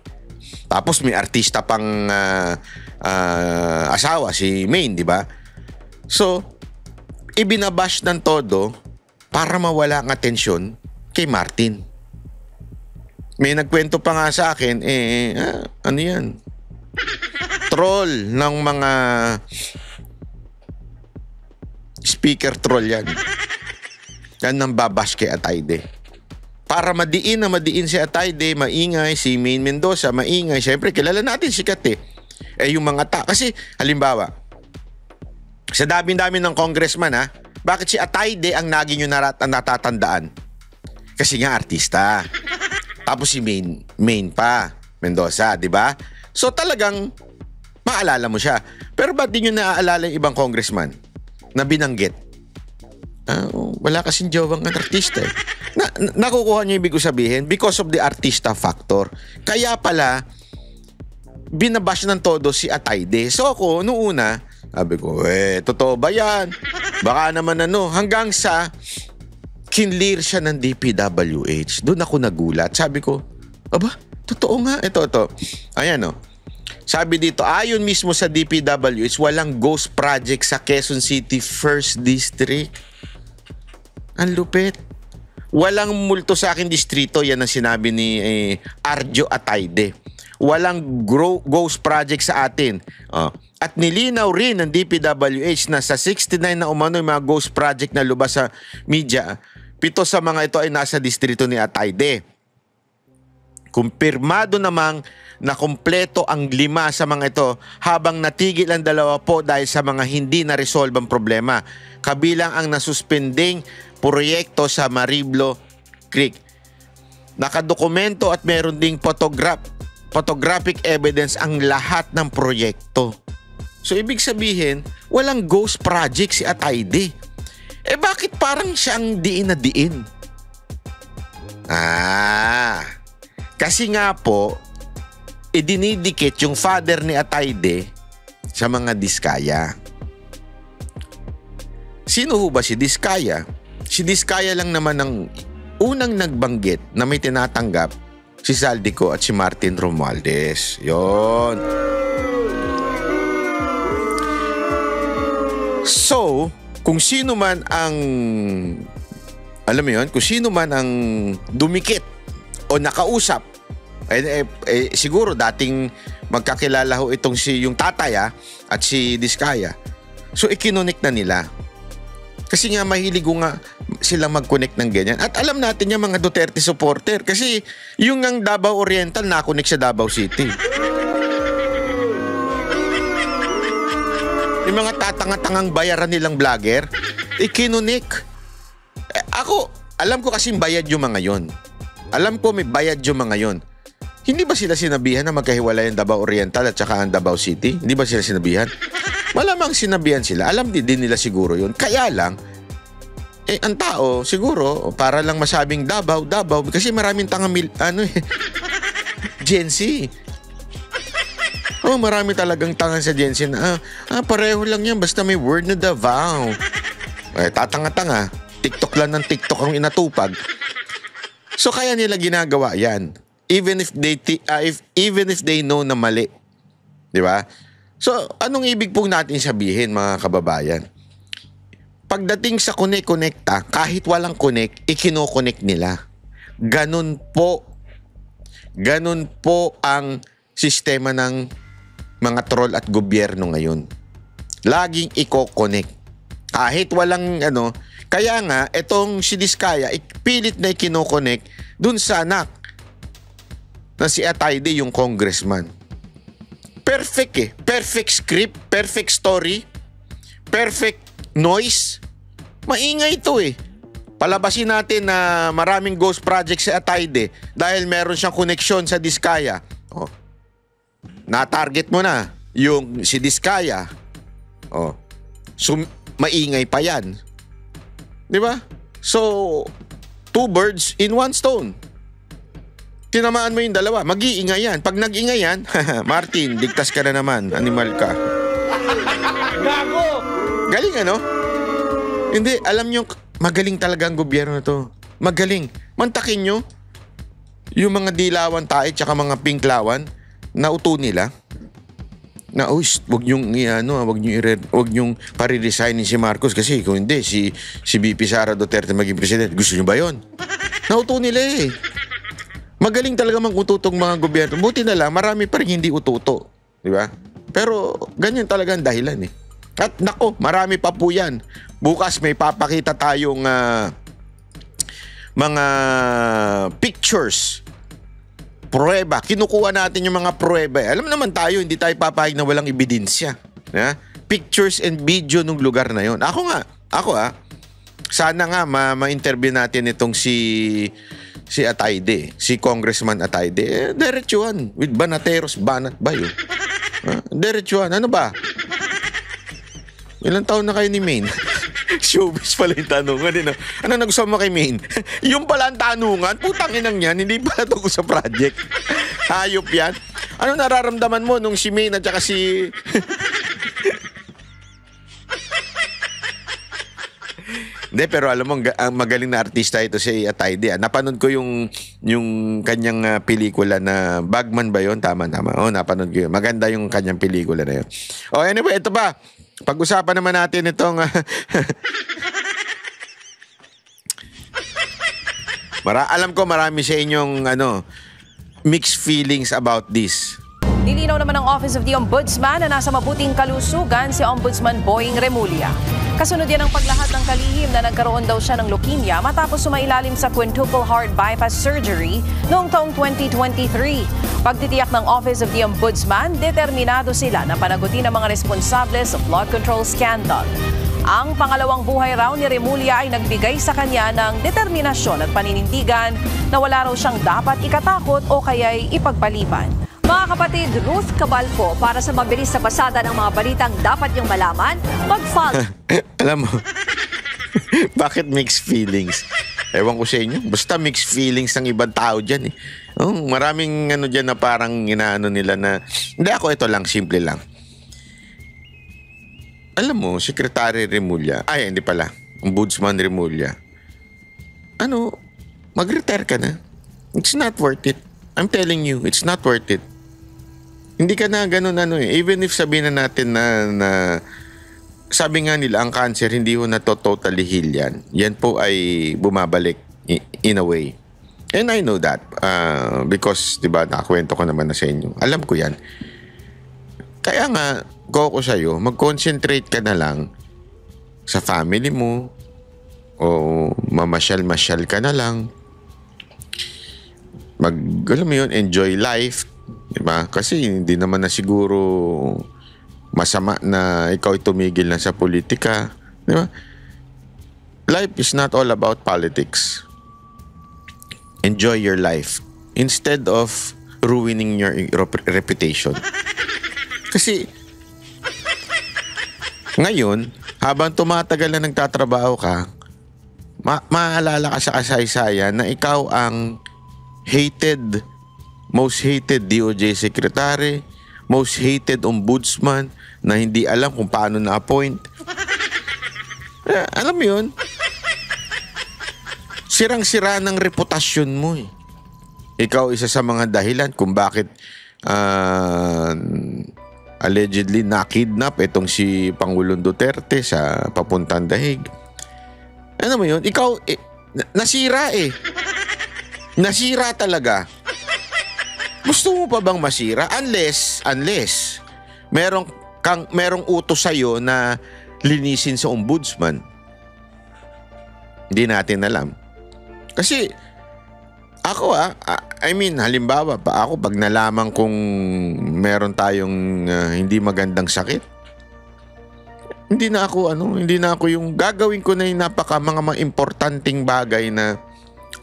Tapos may artista pang asawa, si Maine, di ba? So, ibinabash ng todo para mawala ang atensyon kay Martin. May nagkwento pa nga sa akin, ano yan? Troll ng mga speaker troll yan. Yan nang babash kay Atayde. Para madiin si Atayde, maingay, si Maine Mendoza, maingay. Siyempre, kilala natin sikat eh. Yung mga kasi, halimbawa, sa dami-dami ng congressman bakit si Atayde ang naging yung natatandaan? Kasi nga artista. Tapos si Maine pa, Mendoza, di ba? So talagang maalala mo siya. Pero ba't di nyo naaalala yung ibang congressman na binanggit? Wala kasing jowang artista eh. Nakukuha niyo ibig sabihin because of the artista factor. Kaya pala binabash ng todo si Atayde. So ako noong una, sabi ko, totoo ba yan? Baka naman hanggang sa kinlear siya ng DPWH. Doon ako nagulat. Sabi ko, aba, totoo nga. Ito. Ayan Sabi dito, ayon mismo sa DPWH, walang ghost project sa Quezon City 1st District. Ang lupit. Walang multo sa akin distrito, yan ang sinabi ni Arjo Atayde. Walang ghost project sa atin. At nilinaw rin ng DPWH na sa 69 na umano yung mga ghost project na lubas sa media, 7 sa mga ito ay nasa distrito ni Atayde. Kumpirmado namang na kompleto ang 5 sa mga ito habang natigil ang 2 po dahil sa mga hindi na-resolve ang problema. Kabilang ang nasuspending proyekto sa Mariblo Creek. Nakadokumento at meron ding photographic evidence ang lahat ng proyekto. So ibig sabihin, walang ghost project si Atayde. Bakit parang siyang diin na diin? Kasi nga po, idinidikit yung father ni Atayde sa mga Diskaya. Sino ho ba si Diskaya? Si Diskaya lang naman ang unang nagbanggit na may tinatanggap si Saldico at si Martin Romualdez. Yon. So, kung sino man ang kung sino man ang dumikit o nakausap, siguro dating magkakilala ho itong yung tatay at si Diskaya. So, ikinunik na nila. Kasi nga mahilig nga silang mag-connect ng ganyan. At alam natin yung mga Duterte supporter kasi yung ang Davao Oriental na-connect sa Davao City. Yung mga tatanga-tangang bayaran nilang vlogger, ikinunik. Alam ko kasing bayad yung mga yon. Alam ko may bayad yung mga yon. Hindi ba sila sinabihan na magkahiwalay ang Davao Oriental at saka ang Davao City? Hindi ba sila sinabihan? Malamang sinabihan sila. Alam din nila siguro yun. Kaya lang, ang tao siguro para lang masabing Davao kasi maraming Gen Z. Marami talagang tangan sa Gen Z na pareho lang yan basta may word na Davao. Tatanga-tanga. TikTok lang ng TikTok ang inatupag. So kaya nila ginagawa yan. Even if they know na mali. Di ba? So, anong ibig po natin sabihin, mga kababayan? Pagdating sa connect-connecta, kahit walang connect, ikino-connect nila. Ganun po ang sistema ng mga troll at gobyerno ngayon. Laging i-connect. Kahit walang kaya nga, itong si Diskaya, pilit na ikino-connect dun sa anak na si Atayde, yung congressman. Perfect eh. Perfect script, perfect story, perfect noise. Maingay ito eh. Palabasin natin na maraming ghost project si Atayde dahil meron siyang koneksyon sa Diskaya. Oh. Na-target mo na yung si Diskaya. Oh. So, maingay pa yan. Di ba? So, 2 birds in 1 stone. Tinamaan mo yung dalawa, mag-iingay yan. Pag nag-ingay yan, Martin, digtas ka na naman, animal ka. Gago! Galing Hindi, alam nyo, magaling talaga ang gobyerno na to. Magaling. Mantakin nyo, yung mga dilawan tayo tsaka mga pinklawan, na uto nila, na wag nyong pare-resignin si Marcos kasi kung hindi, si VP Sara Duterte maging president. Gusto nyo ba yun? Nauto nila eh. Magaling talaga mag-ututong mga gobyerno. Buti na lang, marami pa rin hindi ututo. Di ba? Pero ganyan talaga ang dahilan eh. At nako, marami pa po yan. Bukas may papakita tayong mga pictures, pruweba. Kinukuha natin yung mga pruweba. Alam naman tayo, hindi tayo papayag na walang ebidensya. Yeah? Pictures and video ng lugar na yon. Ako sana nga ma-interview natin itong si Atayde, si Congressman Atayde. Diretsuhan with Banateros, Banat ba yun? Diretsuhan, ano ba? Ilang taon na kayo ni Maine? Showbiz pala yung tanungan. Ano nagustuhan mo kay Maine? Yung pala ang tanungan, putang inang yan, hindi pala tungkol sa project. Hayop yan. Ano nararamdaman mo nung si Maine at saka si... Hindi, pero alam mo, ang magaling na artista ito si Atayde. Napanood ko yung kanyang pelikula na Bagman ba yun? Tama. Oh, napanood ko yun. Maganda yung kanyang pelikula na yun. Oh, anyway, ito ba? Pag-usapan naman natin itong... alam ko marami sa inyong mixed feelings about this. Nilinaw naman ng Office of the Ombudsman na nasa mabuting kalusugan si Ombudsman Boying Remulla. Kasunod yan ang paglahat ng kalihim na nagkaroon daw siya ng leukemia matapos sumailalim sa quintuple heart bypass surgery noong taong 2023. Pagtitiyak ng Office of the Ombudsman, determinado sila na panagutin ang mga responsable sa flood control scandal. Ang pangalawang buhay raw ni Remulla ay nagbigay sa kanya ng determinasyon at paninindigan na wala raw siyang dapat ikatakot o kaya'y ipagpaliban. Mga kapatid, Ruth Cabalco, para sa mabilis na pasada ng mga balitang dapat niyong malaman, mag-follow. Alam mo, bakit mixed feelings? Ewan ko sa inyo. Basta mixed feelings ng ibang tao dyan eh. Oh, maraming dyan na parang inaano nila na... Hindi ako, ito lang, simple lang. Alam mo, Secretary Remulla, hindi pala, Ombudsman Remulla, mag-retire ka na. It's not worth it. I'm telling you, it's not worth it. Hindi ka na ganun Even if sabihin na natin na sabi nga nila, ang cancer hindi ho na totally heal yan. Yan po ay bumabalik in a way. And I know that because, diba, nakakwento ko naman na sa inyo. Alam ko yan. Kaya nga, ko sa'yo, mag-concentrate ka na lang sa family mo o mamasyal-masyal ka na lang. Alam mo yun, enjoy life. Diba? Kasi hindi naman na siguro masama na ikaw tumigil na sa politika. Diba? Life is not all about politics. Enjoy your life instead of ruining your reputation. Kasi ngayon, habang tumatagal na nagtatrabaho ka, maalala ka sa kasaysayan na ikaw ang most hated DOJ Secretary, most hated Ombudsman na hindi alam kung paano na-appoint. Alam mo yun? Sirang-sira ng reputasyon mo eh. Ikaw isa sa mga dahilan kung bakit allegedly na-kidnap itong si Pangulong Duterte sa papuntang Dahig. Ano mo yun? Ikaw, nasira eh. Nasira talaga. Gusto mo pa bang masira? Unless merong utos sa'yo na linisin sa ombudsman. Hindi natin alam. Kasi ako halimbawa pa ako pag nalaman kung meron tayong hindi magandang sakit, hindi na ako yung gagawin ko na yung mga importanteng bagay na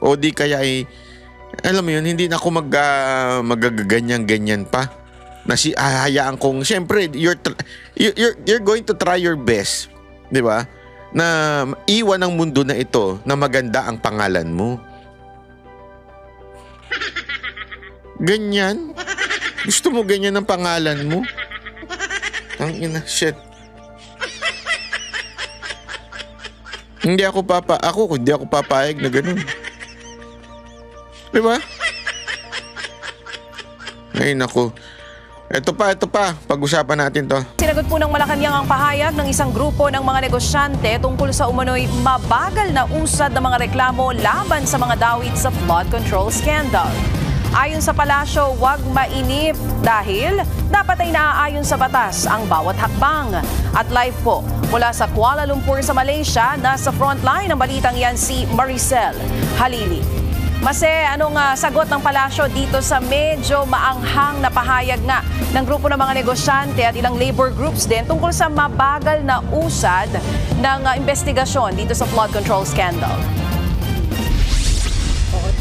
o di kaya alam mo yun, hindi na ako magaganyan-ganyan pa. Hayaan kong, syempre, you're going to try your best, di ba? Na iwan ang mundo na ito na maganda ang pangalan mo. Ganyan? Gusto mo ganyan ang pangalan mo? Ang ina, shit. Hindi ako papayag na ganun. Diba? Ay, naku. Ito pa. Pag-usapan natin to. Sinagot po ng Malacanang ang pahayag ng isang grupo ng mga negosyante tungkol sa umano'y mabagal na usad ng mga reklamo laban sa mga dawit sa flood control scandal. Ayon sa palasyo, huwag mainip dahil dapat ay naaayon sa batas ang bawat hakbang. At live po mula sa Kuala Lumpur sa Malaysia, nasa frontline ng balitang yan si Maricel Halili. Mase, anong sagot ng palasyo dito sa medyo maanghang na pahayag nga ng grupo ng mga negosyante at ilang labor groups din tungkol sa mabagal na usad ng investigasyon dito sa flood control scandal?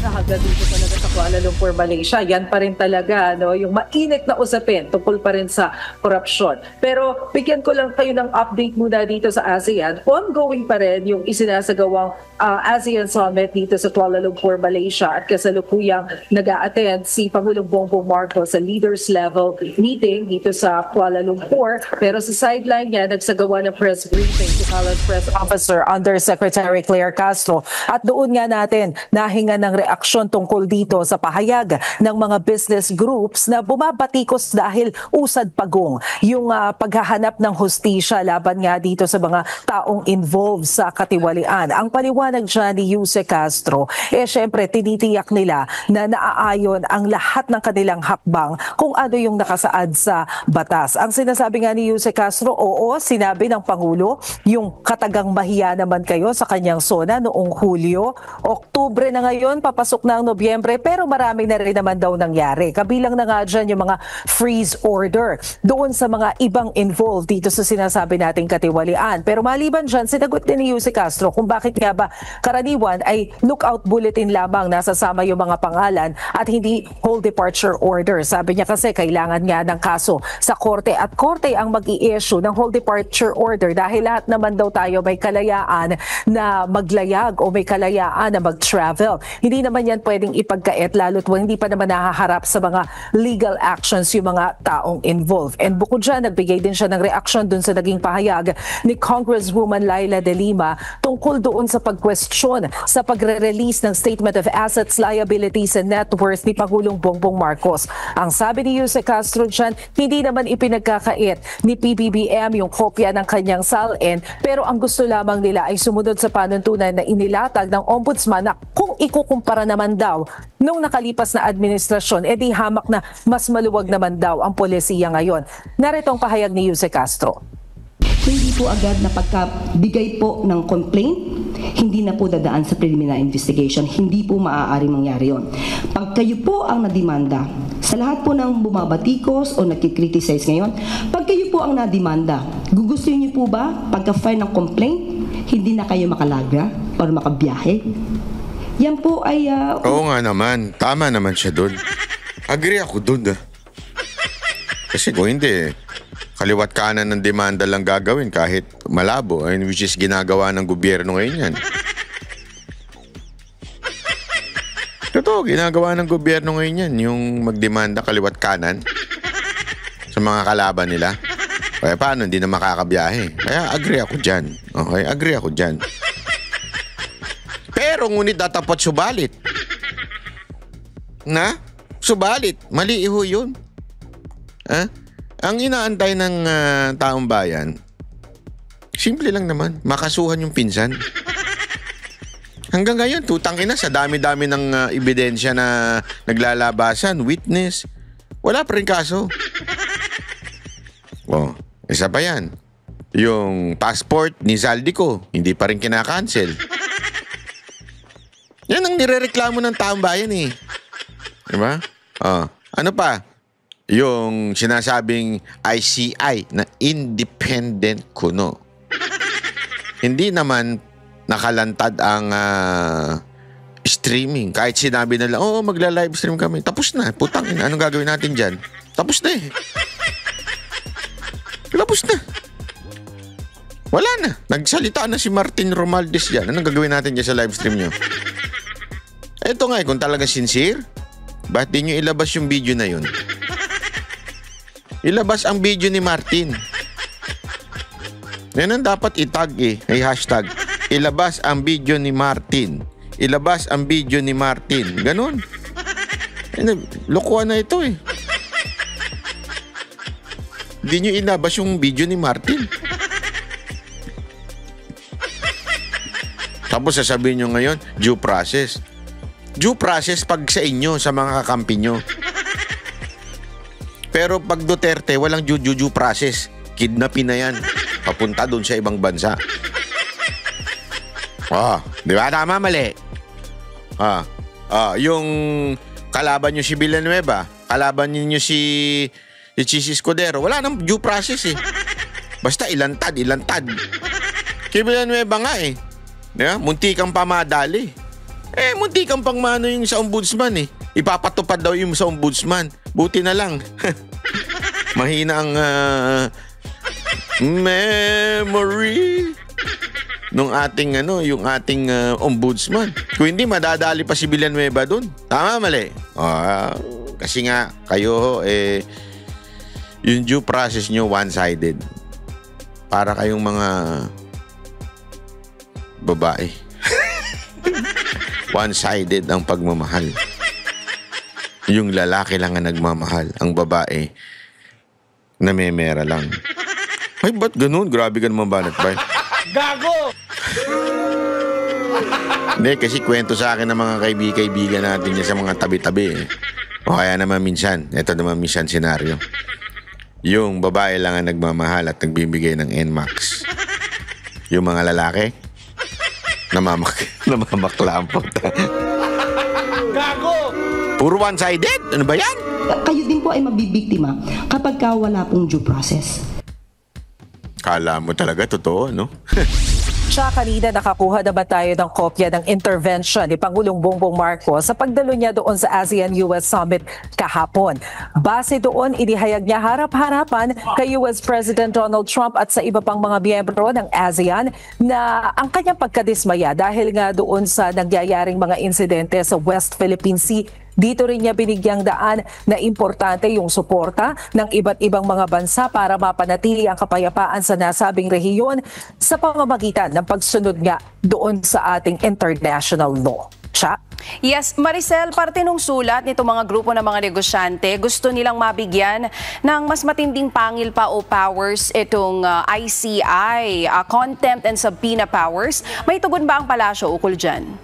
Hanggang dito talaga sa Kuala Lumpur, Malaysia, yan pa rin talaga yung mainit na usapin tungkol pa rin sa korupsyon. Pero bigyan ko lang kayo ng update muna dito sa ASEAN. Ongoing pa rin yung isinasagawang ASEAN Summit dito sa Kuala Lumpur, Malaysia, at kasalukuyang nag-a-attend si Pangulong Bongbong Marcos sa leaders level meeting dito sa Kuala Lumpur. Pero sa sideline niya, nagsagawa ng press briefing si Palace Press Officer Undersecretary Claire Castro. At doon nga natin nahinga ng reaksyon tungkol dito sa pahayag ng mga business groups na bumabatikos dahil usad pagong yung paghahanap ng hustisya laban nga dito sa mga taong involved sa katiwalian. Ang paliwanag dyan ni Yuse Castro, syempre tinitiyak nila na naaayon ang lahat ng kanilang hakbang kung ano yung nakasaad sa batas. Ang sinasabi nga ni Yuse Castro, oo, sinabi ng Pangulo yung katagang mahiya naman kayo sa kanyang sona noong Hulyo. Oktubre na ngayon, papasok na ang Nobyembre, pero marami na rin naman daw nangyari. Kabilang na nga dyan yung mga freeze order doon sa mga ibang involved dito sa sinasabi nating katiwalian. Pero maliban dyan, sinagot din ni Yuse Castro kung bakit nga ba karaniwan ay lookout bulletin lamang nasasama yung mga pangalan at hindi whole departure order. Sabi niya kasi kailangan nga ng kaso sa korte at korte ang mag-i-issue ng whole departure order dahil lahat naman daw tayo may kalayaan na maglayag o may kalayaan na mag-travel. Hindi naman yan pwedeng ipagkait lalo't hindi pa naman nahaharap sa mga legal actions yung mga taong involved. And bukod dyan, nagbigay din siya ng reaksyon dun sa naging pahayag ni Congresswoman Laila De Lima tungkol doon sa pag-question sa pagre-release ng Statement of Assets, Liabilities and Net Worth ni Pangulong Bongbong Marcos. Ang sabi ni Yuse Castro dyan, hindi naman ipinagkakait ni PBBM yung kopya ng kanyang SALN, pero ang gusto lamang nila ay sumunod sa panuntunan na inilatag ng Ombudsman na kung ikukumpara naman daw nung nakalipas na administrasyon, di hamak na mas maluwag naman daw ang polisiya ngayon. Narito ang pahayag ni Yuse Castro. Hindi po agad na pagkabigay po ng complaint, hindi na po dadaan sa preliminary investigation. Hindi po maaaring mangyari yon. Pag kayo po ang nadimanda, sa lahat po ng bumabatikos o nagkikriticize ngayon, pag kayo po ang nadimanda, gugustuhin niyo po ba pagka-file ng complaint, hindi na kayo makalaga o makabiyahe? Yan po ay... Oo nga naman. Tama naman siya doon. Agree ako doon. Kasi kung hindi, kaliwat kanan ng demanda lang gagawin kahit malabo, which is ginagawa ng gobyerno ngayon yan. Totoo, ginagawa ng gobyerno ngayon yan, yung magdemanda kaliwat kanan sa mga kalaban nila. Kaya paano, hindi na makakabiyahe. Kaya agree ako dyan. Okay, agree ako dyan. Pero ngunit datapat subalit. Na? Subalit. Mali iho yun. Ha? Ang inaantay ng taong bayan, simple lang naman, makasuhan yung pinsan. Hanggang ngayon, tutang ina, sa dami-dami ng ebidensya na naglalabasan, witness, wala pa rin kaso. Oh, isa pa yan. Yung passport ni Zaldico, hindi pa rin kinakancel. Yan ang nirereklamo ng taong bayan eh. Diba? Oh, ano pa? Yung sinasabing ICI na independent kuno. Hindi naman nakalantad ang streaming. Kahit sinabi nila, magla-live stream kami. Tapos na. Putang ina, anong gagawin natin dyan? Tapos na eh. Tapos na. Wala na. Nagsalita na si Martin Romualdez dyan. Anong gagawin natin dyan sa live stream nyo? Ito nga kung talaga sincere, ba't di nyo ilabas yung video na yun? Ilabas ang video ni Martin. Yan ang dapat itag eh. Ay hashtag. Ilabas ang video ni Martin. Ilabas ang video ni Martin. Ganon. Lokohan na ito eh. Di nyo ilabas yung video ni Martin. Tapos sasabihin nyo ngayon, due process. Due process pag sa inyo, sa mga kakampi nyo. Pero pag Duterte, walang due process. Kidnapin na yan. Papunta doon sa ibang bansa. Di ba? Tama, mali. Yung kalaban nyo si Villanueva, kalaban nyo si Chis Escudero, wala nang due process eh. Basta ilantad. Kay Villanueva nga eh. Diba? Munti kang pamadali. Munti kang pang mano yung sa ombudsman eh. Ipapatupad daw yung sa ombudsman. Buti na lang. Mahina ang memory nung ating yung ating ombudsman. Kung hindi, madadali pa si Villanueva dun. Tama, mali? Kasi nga, kayo yung due process nyo one-sided. Para kayong mga babae. One-sided ang pagmamahal. Yung lalaki lang ang nagmamahal. Ang babae, namemera lang. Ay, ba't ganun? Grabe ka naman banat ba? Gago! Hindi, kasi kwento sa akin ng mga kaibigan natin niya sa mga tabi-tabi eh. O kaya naman minsan, ito naman minsan senaryo. Yung babae lang ang nagmamahal at nagbibigay ng NMAX. Yung mga lalaki, namamakla ang puta. Gago! Puro one-sided? Ano ba yan? Kayo din po ay mabibiktima kapag wala pong due process. Kala mo talaga totoo, no? Siya kanina nakakuha naman tayo ng kopya ng intervention ni Pangulong Bongbong Marcos sa pagdalo niya doon sa ASEAN-US Summit kahapon. Base doon, inihayag niya harap-harapan kay US President Donald Trump at sa iba pang mga miyembro ng ASEAN na ang kanyang pagkadismaya dahil nga doon sa nangyayaring mga insidente sa West Philippine Sea. Dito rin niya binigyang daan na importante yung suporta ng iba't ibang mga bansa para mapanatili ang kapayapaan sa nasabing rehiyon sa pamamagitan ng pagsunod nga doon sa ating international law. Cha? Yes, Maricel, parte ng sulat nito mga grupo ng mga negosyante, gusto nilang mabigyan ng mas matinding pangil pa o powers itong ICI, contempt and subpoena powers. May tugon ba ang palasyo ukol dyan?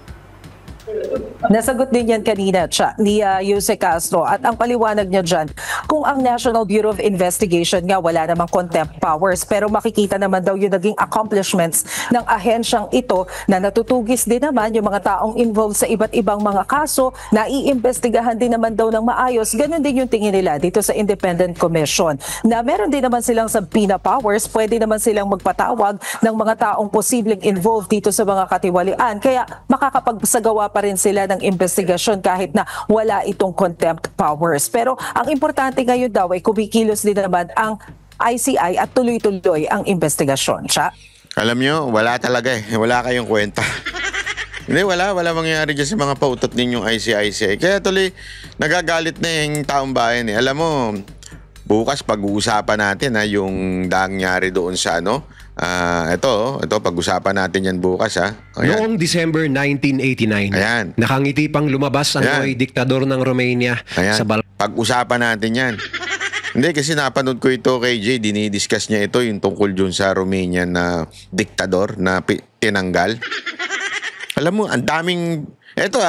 Nasagot din yan kanina ni Jose Castro at ang paliwanag niya dyan, kung ang National Bureau of Investigation nga wala namang contempt powers pero makikita naman daw yung naging accomplishments ng ahensyang ito na natutugis din naman yung mga taong involved sa iba't ibang mga kaso na iimbestigahan din naman daw ng maayos. Ganon din yung tingin nila dito sa Independent Commission na meron din naman silang subpoena powers, pwede naman silang magpatawag ng mga taong posibleng involved dito sa mga katiwalian kaya makakapagsagawa pa rin sila ng investigasyon kahit na wala itong contempt powers. Pero ang importante ngayon daw ay kumikilos din naman ang ICI at tuloy-tuloy ang investigasyon. Alam nyo, wala talaga eh. Wala kayong kwenta. Hindi, wala mangyayari dyan sa mga pautot ninyong ICI. Kaya tuloy, nagagalit na yung taong bayan eh. Alam mo, bukas pag-uusapan natin yung nangyari doon sa ito pag-usapan natin yan bukas ha. Ayan. Noong December 1989, ayan, nakangiti pang lumabas ang diktador ng Romania. Ayan. Pag-usapan natin yan. Hindi, kasi napanood ko ito kay Jay, dinidiscuss niya ito, yung tungkol dun sa Romanian na diktador na tinanggal. Alam mo, ang daming, eto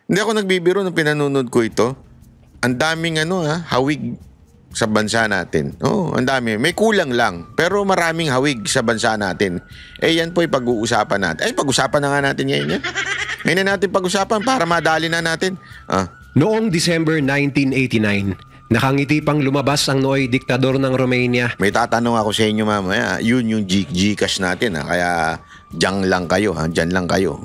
hindi ako nagbibiro nung pinanonood ko ito. Ang daming hawig sa bansa natin. Ang dami. May kulang lang, pero maraming hawig sa bansa natin. Yan po pag-uusapan natin. Pag-usapan na nga natin ngayon yan. Ngayon na natin pag-usapan para madali na natin. Noong December 1989, nakangiti pang lumabas ang nooy diktador ng Romania. May tatanong ako sa inyo mamaya. Yun yung Gcash natin. Kaya diyan lang kayo. Diyan lang kayo.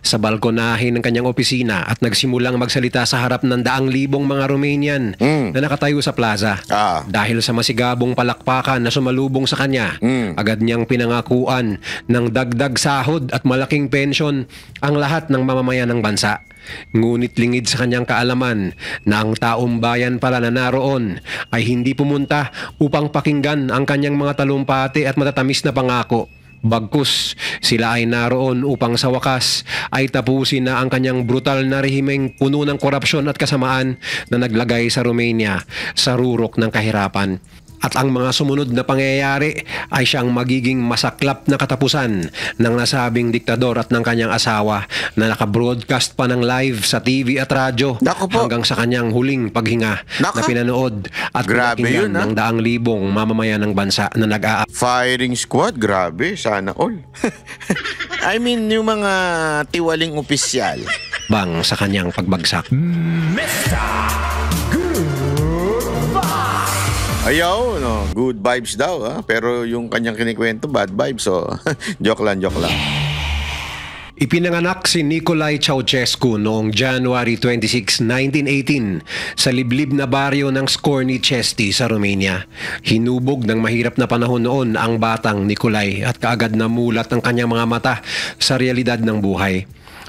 Sa balkonahin ng kanyang opisina at nagsimulang magsalita sa harap ng 100,000 mga Romanian na nakatayo sa plaza. Dahil sa masigabong palakpakan na sumalubong sa kanya, agad niyang pinangakuan ng dagdag sahod at malaking pensyon ang lahat ng mamamayan ng bansa. Ngunit lingid sa kanyang kaalaman na ang taong bayan pala na naroon ay hindi pumunta upang pakinggan ang kanyang mga talumpati at matatamis na pangako. Bagkus, sila ay naroon upang sa wakas ay tapusin na ang kanyang brutal na rehimeng puno ng korupsyon at kasamaan na naglagay sa Romania sa rurok ng kahirapan. At ang mga sumunod na pangyayari ay siyang magiging masaklap na katapusan ng nasabing diktador at ng kanyang asawa na nakabroadcast pa ng live sa TV at radyo hanggang sa kanyang huling paghinga na pinanood at pinakinggan ng 100,000 mamamayan ng bansa na Firing squad, grabe, sana all. I mean, yung mga tiwaling opisyal. Bang sa kanyang pagbagsak. Ayaw, good vibes daw, pero yung kanyang kinikwento, bad vibes, so joke lang. Ipinanganak si Nicolae Ceausescu noong January 26, 1918 sa liblib na baryo ng Scorny Chesti sa Romania. Hinubog ng mahirap na panahon noon ang batang Nicolae at kaagad namulat ang kanyang mga mata sa realidad ng buhay.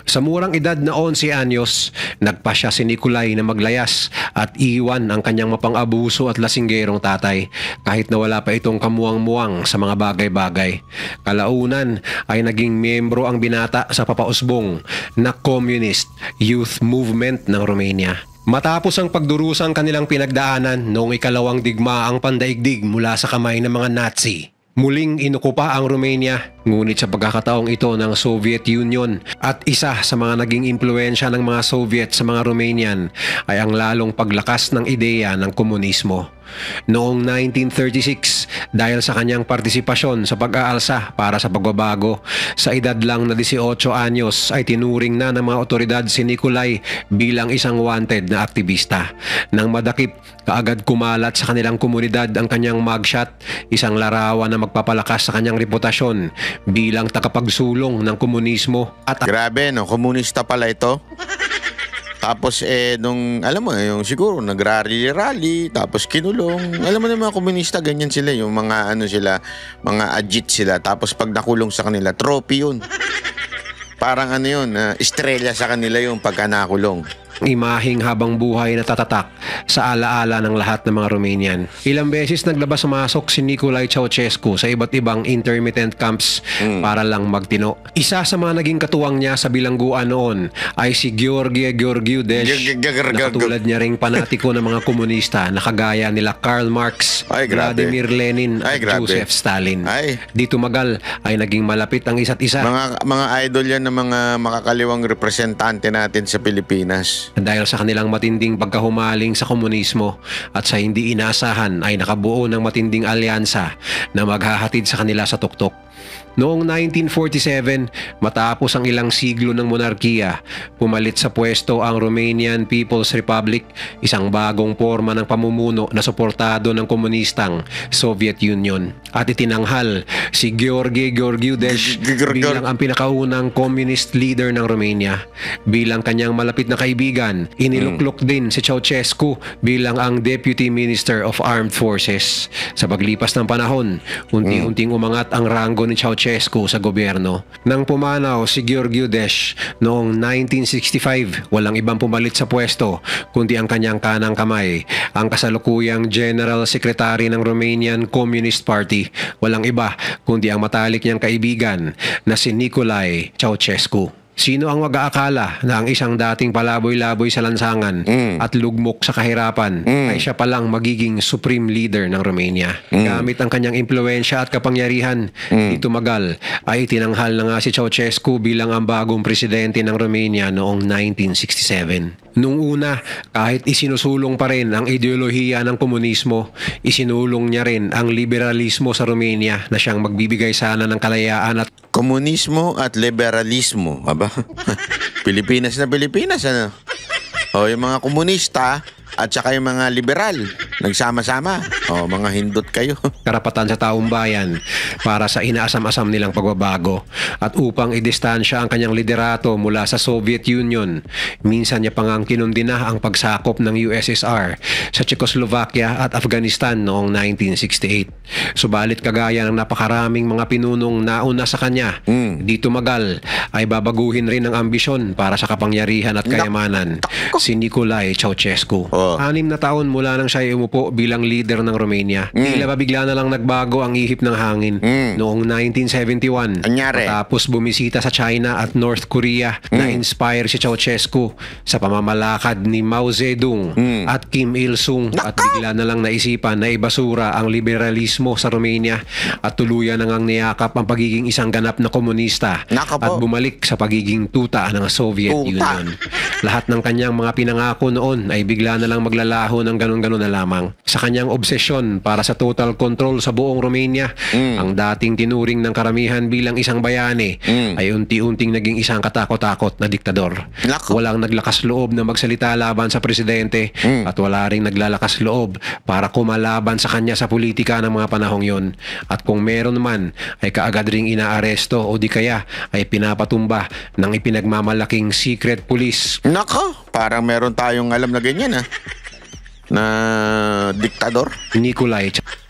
Sa murang edad na 11 anyos, nagpasya si Nicolae na maglayas at iwan ang kanyang mapang-abuso at lasinggerong tatay kahit na wala pa itong kamuwang-muwang sa mga bagay-bagay. Kalaunan ay naging miyembro ang binata sa papausbong na Communist Youth Movement ng Romania. Matapos ang pagdurusang kanilang pinagdaanan noong ikalawang digmaang pandaigdig mula sa kamay ng mga Nazi, muling inukupa ang Romania, ngunit sa pagkakataong ito ng Soviet Union at isa sa mga naging impluensya ng mga Soviet sa mga Romanian ay ang lalong paglakas ng ideya ng komunismo. Noong 1936, dahil sa kanyang partisipasyon sa pag-aalsa para sa pagbabago, sa edad lang na 18 anyos ay tinuring na ng mga otoridad si Nicolae bilang isang wanted na aktivista. Nang madakip, kaagad kumalat sa kanilang komunidad ang kanyang mugshot, isang larawan na magpapalakas sa kanyang reputasyon bilang takapagsulong ng komunismo. At grabe, komunista pala ito. Tapos nung alam mo yung siguro nagrally-rally tapos kinulong. Alam mo na mga komunista ganyan sila, yung mga mga ajit sila, tapos pag nakulong sa kanila trophy yun. Parang estrella sa kanila yung pagka nakulong. Imaheng habang buhay na tatatak sa alaala ng lahat ng mga Romanian. Ilang beses naglabas-masok si Nicolae Ceausescu sa iba't ibang intermittent camps para lang magtino. Isa sa mga naging katuwang niya sa bilangguan noon ay si Gheorghe Gheorghiu Dej, na katulad niya ring panatiko ng mga komunista na kagaya nila Karl Marx, Vladimir Lenin at Joseph Stalin. Di tumagal ay naging malapit ang isa't isa. Mga idol yan ng mga makakaliwang representante natin sa Pilipinas. Dahil sa kanilang matinding pagkahumaling sa komunismo at sa hindi inaasahan ay nakabuo ng matinding alyansa na maghahatid sa kanila sa tuktok. Noong 1947, matapos ang ilang siglo ng monarkiya, pumalit sa pwesto ang Romanian People's Republic, isang bagong forma ng pamumuno na suportado ng komunistang Soviet Union. At itinanghal si Gheorghe Gheorghiu Dej bilang ang pinakaunang communist leader ng Romania. Bilang kanyang malapit na kaibigan, iniluklok din si Ceausescu bilang ang Deputy Minister of Armed Forces. Sa paglipas ng panahon, unti-unting umangat ang ranggo ni Ceausescu sa gobyerno. Nang pumanaw si Gheorghiu Dej noong 1965, walang ibang pumalit sa pwesto kundi ang kanyang kanang kamay, ang kasalukuyang General Secretary ng Romanian Communist Party, walang iba kundi ang matalik niyang kaibigan na si Nicolae Ceausescu. Sino ang mag-aakala na ang isang dating palaboy-laboy sa lansangan at lugmok sa kahirapan ay siya palang magiging supreme leader ng Romania? Gamit ang kanyang impluwensya at kapangyarihan, di tumagal ay itinanghal na nga si Ceausescu bilang ang bagong presidente ng Romania noong 1967. Nung una, kahit isinusulong pa rin ang ideolohiya ng komunismo, isinulong niya rin ang liberalismo sa Romania na siyang magbibigay sana ng kalayaan at Komunismo at liberalismo. Aba? Pilipinas na Pilipinas, ano? O, yung mga komunista at saka yung mga liberal, nagsama-sama. O, mga hindot kayo. karapatan sa taong bayan para sa inaasam-asam nilang pagbabago. At upang idistansya ang kanyang liderato mula sa Soviet Union, minsan niya pang kinundina ang pagsakop ng USSR sa Czechoslovakia at Afghanistan noong 1968. Subalit kagaya ng napakaraming mga pinunong nauna sa kanya, di tumagal ay babaguhin rin ang ambisyon para sa kapangyarihan at kayamanan si Nicolae Ceausescu. 6 na taon mula nang siya umupo bilang leader ng Romania, tila ba bigla na lang nagbago ang ihip ng hangin. Noong 1971, tapos bumisita sa China at North Korea, na-inspire si Ceausescu sa pamamalakad ni Mao Zedong at Kim Il-sung at bigla na lang naisipan na ibasura ang liberalismo sa Romania at tuluyan na ngang niyakap ang pagiging isang ganap na komunista at bumalik sa pagiging tuta ng Soviet Union. Lahat ng kanyang mga pinangako noon ay bigla na lang maglalaho ng ganun-ganun na lamang. Sa kanyang obsesyon para sa total control sa buong Romania, ang dating tinuring ng karamihan bilang isang bayani ay unti-unting naging isang katakot-takot na diktador. Walang naglakas loob na magsalita laban sa presidente at wala ring naglalakas loob para kumalaban sa kanya sa politika ng mga panahong yon. At kung meron man ay kaagad ring inaaresto o di kaya ay pinapatumba ng ipinagmamalaking secret police. Nako, parang meron tayong alam na ganyan na diktador. Nicolae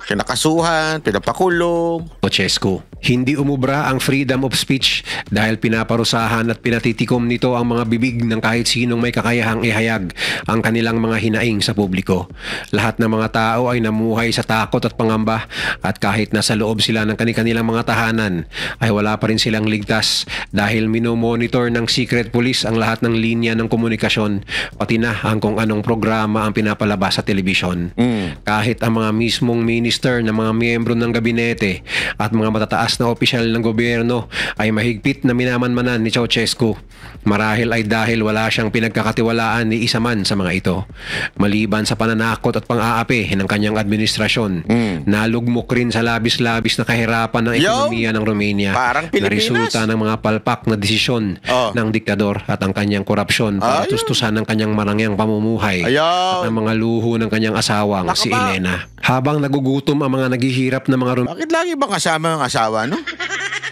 kinakasuhan, pinapakulong. Ceausescu. Hindi umubra ang freedom of speech dahil pinaparusahan at pinatitikom nito ang mga bibig ng kahit sinong may kakayahang ihayag ang kanilang mga hinaing sa publiko. Lahat ng mga tao ay namuhay sa takot at pangamba at kahit nasa loob sila ng kanilang mga tahanan ay wala pa rin silang ligtas dahil minomonitor ng secret police ang lahat ng linya ng komunikasyon pati na ang kung anong programa ang pinapalabas sa telebisyon. Kahit ang mga mismong minister na mga miyembro ng gabinete at mga matataas na opisyal ng gobyerno ay mahigpit na minamanmanan ni Ceausescu. Marahil ay dahil wala siyang pinagkakatiwalaan ni isa man sa mga ito. Maliban sa pananakot at pang-aapi ng kanyang administrasyon, nalugmok rin sa labis-labis na kahirapan ng ekonomiya ng Romania na resulta ng mga palpak na desisyon ng diktador at ang kanyang korupsyon para tustusan ng kanyang marangyang pamumuhay at ang mga luho ng kanyang asawang si Elena. Habang nagugutom ang mga naghihirap na mga Bakit lagi bang kasama ang asawa, no?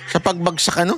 Sa pagbagsak, ano?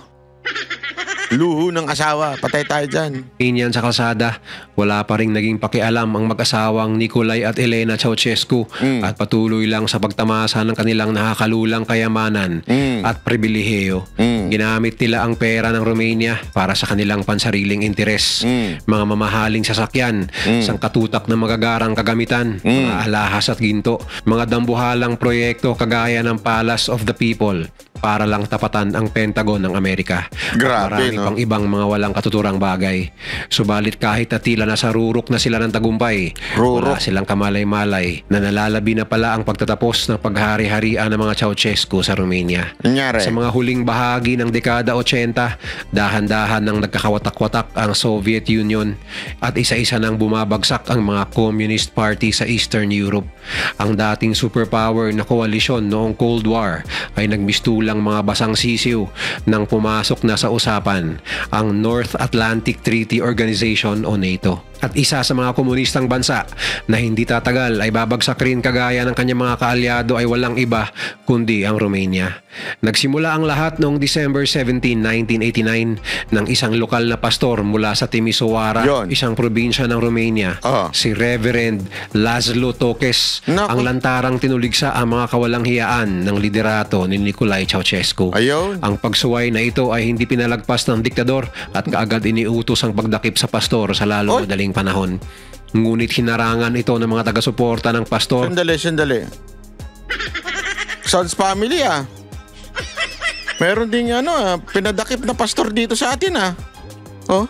Luho ng asawa, patay tayo dyan. Inyan sa kalsada, wala pa rin naging pakialam ang mag-asawang Nicolae at Elena Ceausescu at patuloy lang sa pagtamasa ng kanilang nakakalulang kayamanan at pribilehiyo. Ginamit nila ang pera ng Romania para sa kanilang pansariling interes. Mga mamahaling sasakyan, sangkatutak na magagarang kagamitan, mga alahas at ginto, mga dambuhalang proyekto kagaya ng Palace of the People para lang tapatan ang Pentagon ng Amerika. Grabe, pang ibang mga walang katuturang bagay. Subalit kahit na tila nasa rurok na sila ng tagumpay, wala silang kamalay-malay na nalalabi na pala ang pagtatapos ng paghari-harian ng mga Ceausescu sa Romania. Sa mga huling bahagi ng dekada 80, dahan-dahan nang nagkakawatak-watak ang Soviet Union at isa-isa nang bumabagsak ang mga Communist Party sa Eastern Europe. Ang dating superpower na koalisyon noong Cold War ay nagmistulang mga basang sisiw nang pumasok na sa usapan ang North Atlantic Treaty Organization o NATO. At isa sa mga komunistang bansa na hindi tatagal ay babagsak rin kagaya ng kanyang mga kaalyado ay walang iba kundi ang Romania. Nagsimula ang lahat noong December 17, 1989 ng isang lokal na pastor mula sa Timisoara, isang probinsya ng Romania, si Reverend Laszlo Tokes, ang lantarang tinuligsa ang mga kawalang hiyaan ng liderato ni Nicolae Ceausescu. Ang pagsuway na ito ay hindi pinalagpas ng diktador at kaagad iniutos ang pagdakip sa pastor sa lalo madaling panahon. Ngunit hinarangan ito ng mga taga-suporta ng pastor. Sandali. Sons family Meron ding pinadakip na pastor dito sa atin Oh,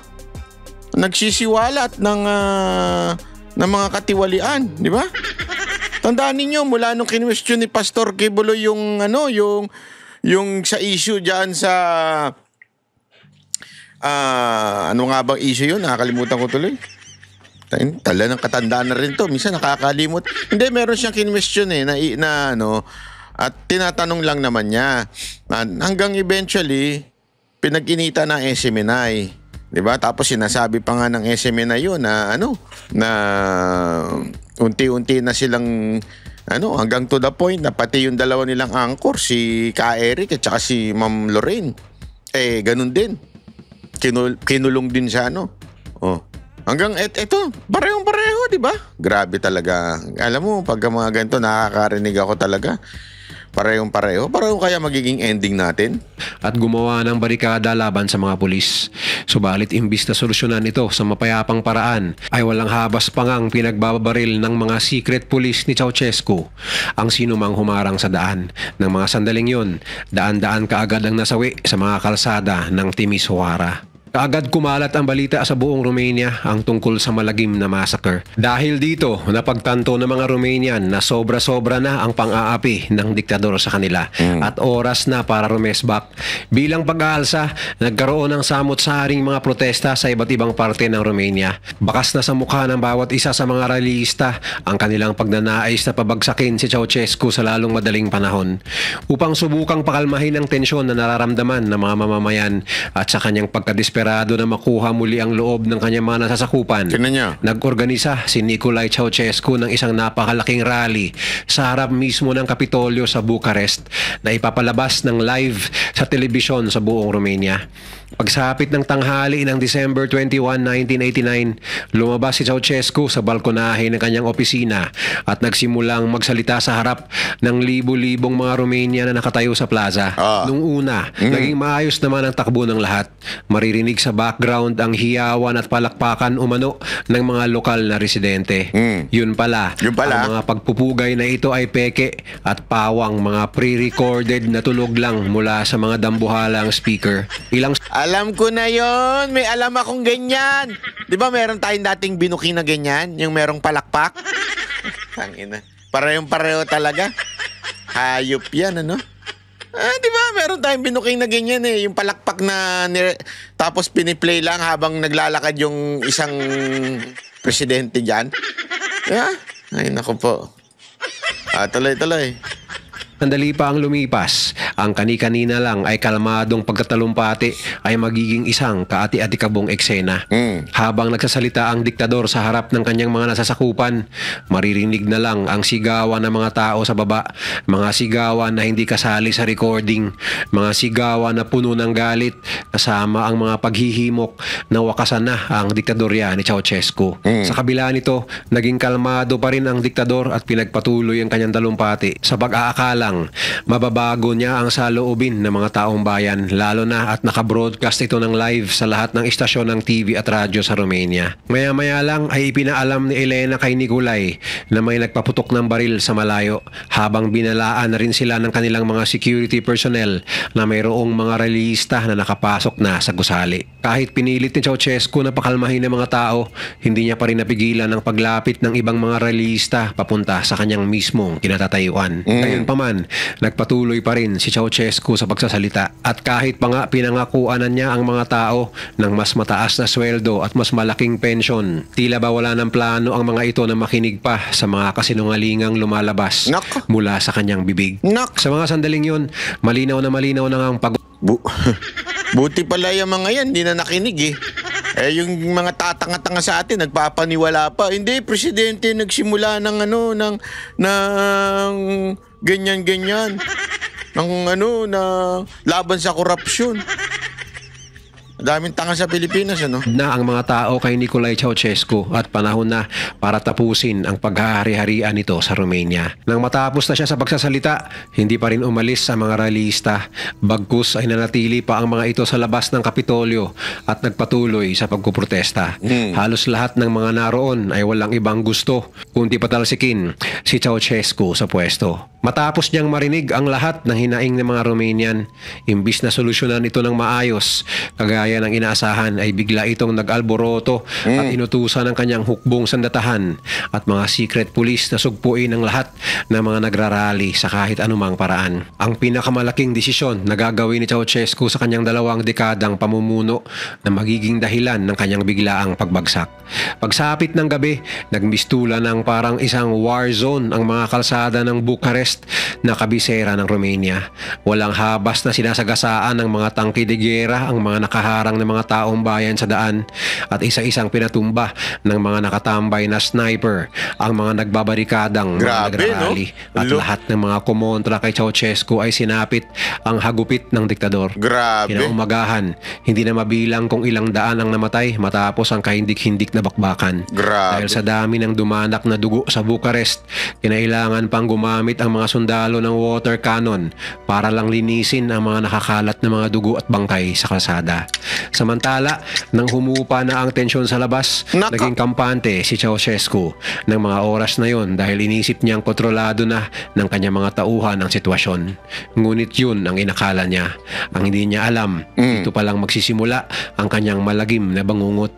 nagsisiwalat ng mga katiwalian, di ba? Tandaan ninyo, mula nung kinwestiyon ni Pastor Quiboloy yung sa issue diyan sa ano nga bang issue yun? Nakakalimutan ko tuloy. Tala ng katandaan na rin to. Minsan nakakalimot. Hindi, meron siyang kinwestiyon na at tinatanong lang naman niya. Hanggang eventually, pinag-inita ng SMNI. Diba? Tapos sinasabi pa nga ng SMNI yun na na unti-unti na silang hanggang to the point na pati yung dalawa nilang anchor, si Ka Eric at saka si Ma'am Lorraine, ganun din. Kinulong din siya, Oh. Hanggang eto, parehong-pareho, di ba? Grabe talaga. Alam mo, pag mga ganito, nakakarinig ako talaga. Parehong-pareho. Pareho kaya magiging ending natin? At gumawa ng barikada laban sa mga pulis. Subalit imbis na solusyonan ito sa mapayapang paraan, ay walang habas pa ngang pinagbabaril ng mga secret police ni Ceausescu ang sinumang humarang sa daan. Ng mga sandaling yun, daan-daan kaagad ang nasawi sa mga kalsada ng Timisoara. Kaagad kumalat ang balita sa buong Romania ang tungkol sa malagim na massacre. Dahil dito, napagtanto ng mga Romanian na sobra-sobra na ang pang-aapi ng diktador sa kanila at oras na para rumesbak. Bilang pag-aalsa, nagkaroon ng samot-saring mga protesta sa iba't ibang parte ng Romania. Bakas na sa mukha ng bawat isa sa mga rallyista ang kanilang pagnanais na pabagsakin si Ceausescu sa lalong madaling panahon. Upang subukang pakalmahin ang tensyon na nararamdaman ng mga mamamayan at sa kanyang pagkadesperado na makuha muli ang loob ng kanyang mga nasasakupan, nag-organisa si Nicolae Ceausescu ng isang napakalaking rally sa harap mismo ng Kapitolyo sa Bucharest na ipapalabas ng live sa telebisyon sa buong Romania. Pagsapit ng tanghali ng December 21, 1989, lumabas si Ceausescu sa balkonahe ng kanyang opisina at nagsimulang magsalita sa harap ng libu-libong mga Romanian na nakatayo sa plaza. Nung una, naging maayos naman ang takbo ng lahat. Maririnig sa background ang hiyawan at palakpakan umano ng mga lokal na residente. Yun pala, ang mga pagpupugay na ito ay peke at pawang mga pre-recorded na tulog lang mula sa mga dambuhalang speaker. Alam ko na yon, may alam akong ganyan. Di ba meron tayong dating binuking na ganyan? Yung merong palakpak? Tangina. Parehong-pareho talaga. Hayop yan, di ba meron tayong binuking na ganyan yung palakpak na tapos piniplay lang habang naglalakad yung isang presidente dyan. Yeah? Ay, naku po. Tuloy-tuloy. Sandali pa ang lumipas, ang kani-kanina lang ay kalmadong pagkatalumpati ay magiging isang kaati-atikabong eksena. Habang nagsasalita ang diktador sa harap ng kanyang mga nasasakupan, maririnig na lang ang sigawan ng mga tao sa baba, mga sigawan na hindi kasali sa recording, mga sigawan na puno ng galit, kasama ang mga paghihimok na wakasan na ang diktadorya ni Ceausescu. Sa kabila nito, naging kalmado pa rin ang diktador at pinagpatuloy ang kanyang talumpati sa pag-aakala mababago niya ang saloobin ng mga taong bayan, lalo na at nakabroadcast ito ng live sa lahat ng istasyon ng TV at radyo sa Romania. Maya-maya lang ay ipinaalam ni Elena kay Nicolae na may nagpaputok ng baril sa malayo, habang binalaan na rin sila ng kanilang mga security personnel na mayroong mga rallyista na nakapasok na sa gusali. Kahit pinilit ni Ceausescu na pakalmahin ng mga tao, hindi niya pa rin napigilan ang paglapit ng ibang mga rallyista papunta sa kanyang mismong kinatatayuan. Gayunpaman, nagpatuloy pa rin si Ceausescu sa pagsasalita at kahit pa nga pinangakuanan niya ang mga tao ng mas mataas na sweldo at mas malaking pensyon, tila ba wala ng plano ang mga ito na makinig pa sa mga kasinungalingang lumalabas mula sa kanyang bibig. Sa mga sandaling yun, malinaw na nga ang Buti pala yung mga yan, di na nakinig yung mga tatanga-tanga sa atin, nagpapaniwala pa. Hindi, presidente nagsimula ng ganyan-ganyan. Na laban sa korupsyon. Daming tanga sa Pilipinas, Na ang mga tao kay Nicolae Ceausescu at panahon na para tapusin ang paghahari-harian nito sa Romania. Nang matapos na siya sa pagsasalita, hindi pa rin umalis ang mga rallyista. Bagkus ay nanatili pa ang mga ito sa labas ng Kapitolyo at nagpatuloy sa pagkuprotesta. Halos lahat ng mga naroon ay walang ibang gusto kundi patalsikin si Ceausescu sa pwesto. Matapos niyang marinig ang lahat ng hinaing ng mga Romanian, imbis na solusyonan ito ng maayos, kagaya ng inaasahan ay bigla itong nag-alboroto at inutusan ng kanyang hukbong sandatahan at mga secret police na sugpuin ang lahat ng mga nagrarally sa kahit anumang paraan. Ang pinakamalaking desisyon na gagawin ni Ceausescu sa kanyang 2 dekadang pamumuno na magiging dahilan ng kanyang biglaang pagbagsak. Pagsapit ng gabi, nagmistula ng parang isang war zone ang mga kalsada ng Bucharest na kabisera ng Romania. Walang habas na sinasagasaan ng mga tangke de giyera ang mga nakaharang ng mga taong bayan sa daan at isa-isang pinatumba ng mga nakatambay na sniper ang mga nagbabarikadang mga nagrarally, no? At lahat ng mga kumontra kay Ceausescu ay sinapit ang hagupit ng diktador. Kinaumagahan, hindi na mabilang kung ilang daan ang namatay matapos ang kahindik-hindik na bakbakan. Dahil sa dami ng dumanak na dugo sa Bucharest, kinailangan pang gumamit ang mga sundalo ng water cannon para lang linisin ang mga nakakalat na mga dugo at bangkay sa kalsada. Samantala, nang humupa na ang tensyon sa labas, naging kampante si Ceausescu ng mga oras na yon dahil inisip niyang kontrolado na ng kanyang mga tauhan ang sitwasyon. Ngunit yun ang inakala niya. Ang hindi niya alam, ito palang magsisimula ang kanyang malagim na bangungot.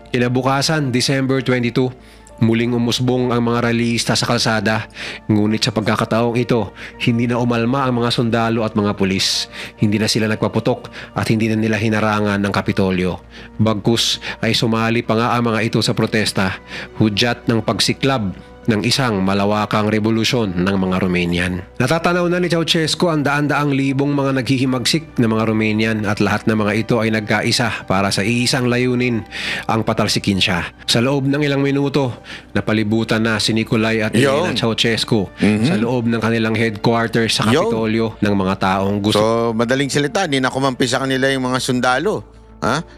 Kinabukasan, December 22, muling umusbong ang mga rallyista sa kalsada, ngunit sa pagkakataong ito, hindi na umalma ang mga sundalo at mga pulis. Hindi na sila nagpaputok at hindi na nila hinarangan ng Kapitolyo. Bagkus ay sumali pa nga ang mga ito sa protesta, hudyat ng pagsiklab ng isang malawakang revolusyon ng mga Romanian. Natatanaw na ni Ceausescu ang daan-daang libong mga naghihimagsik na mga Romanian at lahat ng mga ito ay nagkaisa para sa iisang layunin, ang patalsikin siya. Sa loob ng ilang minuto, napalibutan na si Nicolae at Elena Ceausescu sa loob ng kanilang headquarters sa Kapitolyo ng mga taong gusto. So, madaling salita, di na kumampi sa kanila yung mga sundalo.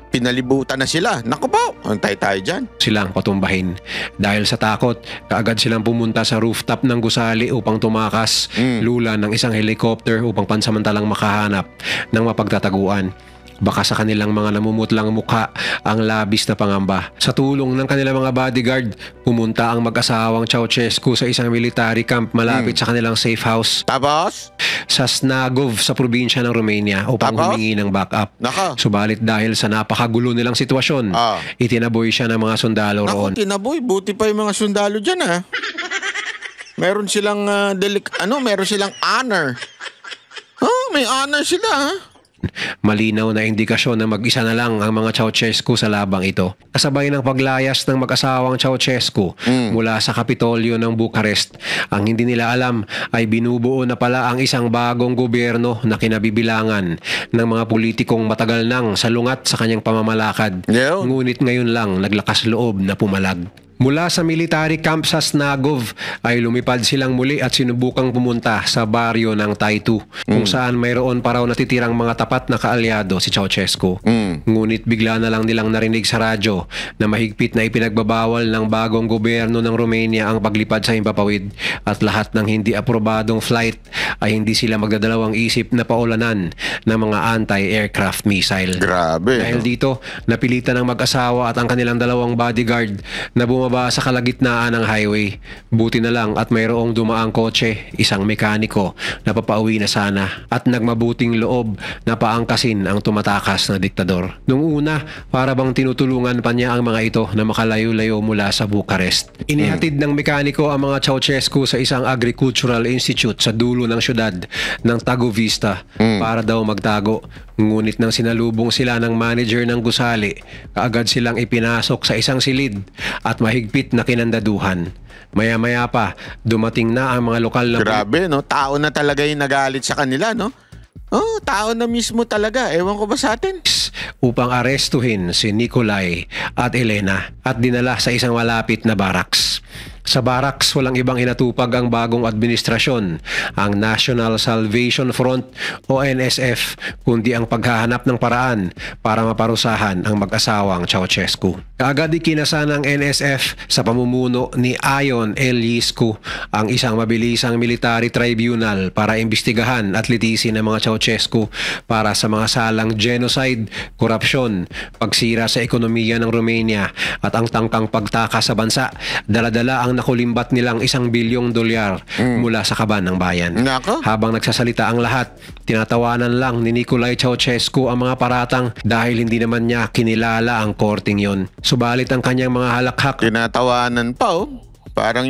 Pinalibutan na sila. Naku po, antay tayo dyan. Silang patumbahin. Dahil sa takot, kaagad silang pumunta sa rooftop ng gusali upang tumakas, lula ng isang helicopter upang pansamantalang makahanap ng mapagtataguan. Baka sa kanilang mga namumutlang mukha ang labis na pangamba. Sa tulong ng kanilang mga bodyguard, pumunta ang mag-asawang Ceausescu sa isang military camp malapit sa kanilang safe house. Tapos? Sa Snagov sa probinsya ng Romania upang humingi ng backup. Subalit dahil sa napakagulo nilang sitwasyon, itinaboy siya ng mga sundalo roon. Tinaboy? Buti pa yung mga sundalo dyan, ha? Meron silang, meron silang honor. May honor sila, ha? Malinaw na indikasyon na mag-isa na lang ang mga Ceausescu sa labang ito. Kasabay ng paglayas ng mag-asawang Ceausescu mula sa Kapitolyo ng Bucharest, ang hindi nila alam ay binubuo na pala ang isang bagong gobyerno na kinabibilangan ng mga politikong matagal nang salungat sa kanyang pamamalakad. Ngunit ngayon lang naglakas loob na pumalag. Mula sa military camp sa Snagov ay lumipad silang muli at sinubukang pumunta sa baryo ng Taitu kung saan mayroon pa raw natitirang mga tapat na kaalyado si Ceausescu. Ngunit bigla na lang nilang narinig sa radyo na mahigpit na ipinagbabawal ng bagong gobyerno ng Romania ang paglipad sa himpapawid at lahat ng hindi aprobadong flight ay hindi sila magdadalawang isip na paulanan ng mga anti-aircraft missile. Grabe. Dahil dito, napilitan ng mag-asawa at ang kanilang 2 bodyguard na bumaba sa kalagitnaan ng highway. Buti na lang at mayroong dumaang kotse, isang mekaniko na papauwi na sana at nagmabuting loob na paangkasin ang tumatakas na diktador. Nung una, para bang tinutulungan pa niya ang mga ito na makalayo-layo mula sa Bucharest. Inihatid ng mekaniko ang mga Ceausescu sa isang agricultural institute sa dulo ng syudad ng Târgu para daw magtago. Ngunit nang sinalubong sila ng manager ng gusali, kaagad silang ipinasok sa isang silid at mahigpit na kinandaduhan. Maya-maya pa, dumating na ang mga lokal na... Grabe, no? Tao na talaga yung nagalit sa kanila, no? Tao na mismo talaga. Ewan ko ba sa atin? Upang arestuhin si Nicolae at Elena at dinala sa isang malapit na barracks. Sa barracks, walang ibang inatupag ang bagong administrasyon, ang National Salvation Front o NSF, kundi ang paghahanap ng paraan para maparusahan ang mag-asawang Ceausescu. Kaagad ikinasa ng NSF sa pamumuno ni Ion Iliescu ang isang mabilisang military tribunal para imbestigahan at litisin ang mga Ceausescu para sa mga salang genocide, korupsyon, pagsira sa ekonomiya ng Romania at ang tangkang pagtaka sa bansa. Dala-dala ang nakulimbat nilang $1 bilyong mula sa kaban ng bayan. Nako. Habang nagsasalita ang lahat, tinatawanan lang ni Nicolae Ceausescu ang mga paratang dahil hindi naman niya kinilala ang korting yon. Subalit ang kanyang mga halakhak. Tinatawanan pa, oh. Parang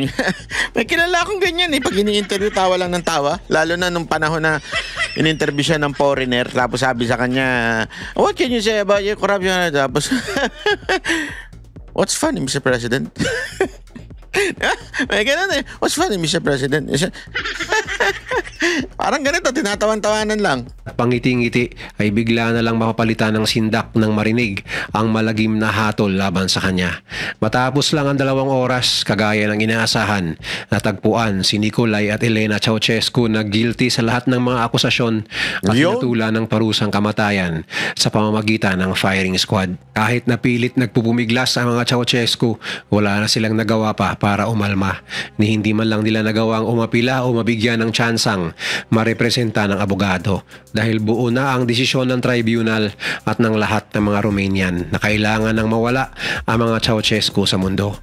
may kilala akong ganyan eh. Pag ini-interview, tawa lang ng tawa. Lalo na nung panahon na in-interview siya ng foreigner. Tapos sabi sa kanya, what can you say about your corruption? Tapos, what's funny, Mr. President? May ganun eh. What's funny, Mr. President? Parang ganito, tinatawan-tawanan lang. Pangiti-ngiti ay bigla na lang mapapalitan ng sindak ng marinig ang malagim na hatol laban sa kanya. Matapos lang ang 2 oras, kagaya ng inaasahan, natagpuan si Nicolae at Elena Ceausescu na guilty sa lahat ng mga akusasyon at pinatulan ng parusang kamatayan sa pamamagitan ng firing squad. Kahit napilit nagpupumiglas ang mga Ceausescu, wala na silang nagawa pa para umalma, ni hindi man lang nila nagawang umapila o mabigyan ng tsansang marepresenta ng abogado dahil buo na ang desisyon ng tribunal at ng lahat ng mga Romanian na kailangan ng mawala ang mga Ceausescu sa mundo.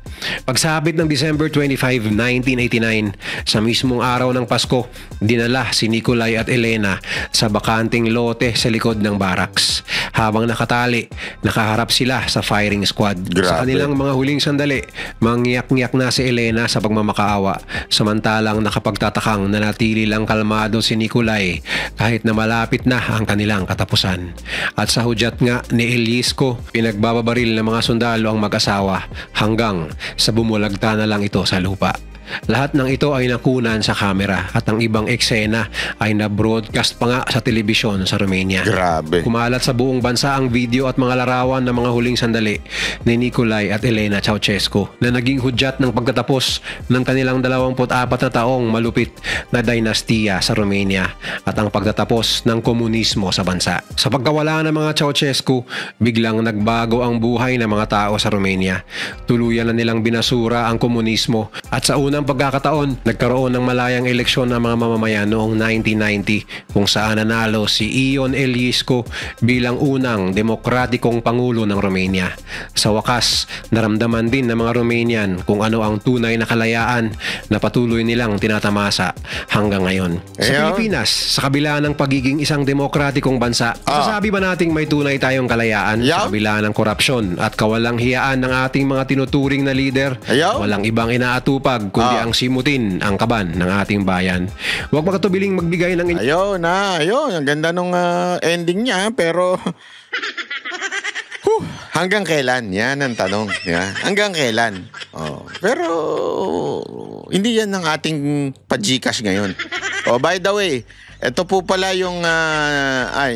Pagsabit ng December 25, 1989, sa mismong araw ng Pasko, dinala si Nicolae at Elena sa bakanting lote sa likod ng barracks. Habang nakatali, nakaharap sila sa firing squad. Grabe. Sa kanilang mga huling sandali, mangyak-ngyak na si Elena sa pagmamakaawa, samantalang nakapagtatakang nanatili lang kalmado si Nicolae kahit na malapit na ang kanilang katapusan. At sa hudyat nga ni Eliesco, pinagbababaril ng mga sundalo ang mag-asawa hanggang sa bumulagta na lang ito sa lupa. Lahat ng ito ay nakunan sa kamera at ang ibang eksena ay na-broadcast pa nga sa telebisyon sa Romania. Grabe. Kumalat sa buong bansa ang video at mga larawan ng mga huling sandali ni Nicolae at Elena Ceausescu na naging hudyat ng pagtatapos ng kanilang 24 na taong malupit na dinastiya sa Romania at ang pagtatapos ng komunismo sa bansa. Sa pagkawala ng mga Ceausescu, biglang nagbago ang buhay ng mga tao sa Romania. Tuluyan na nilang binasura ang komunismo at sa unang pagkakataon, nagkaroon ng malayang eleksyon ng mga mamamayan noong 1990 kung saan nanalo si Ion Eliescu bilang unang demokratikong pangulo ng Romania. Sa wakas, naramdaman din ng mga Romanian kung ano ang tunay na kalayaan na patuloy nilang tinatamasa hanggang ngayon. Sa Pilipinas, sa kabila ng pagiging isang demokratikong bansa, masasabi ba nating may tunay tayong kalayaan sa kabila ng korupsyon at kawalang hiyaan ng ating mga tinuturing na lider? Walang ibang inaatupag kundi ang simutin ang kaban ng ating bayan. Huwag makatubiling magbigay ng... Ayun. Ang ganda nung ending niya, pero... hanggang kailan? Yan ang tanong. Yeah. Hanggang kailan? Pero, hindi yan ang ating pa-Gcash ngayon. By the way, ito po pala yung...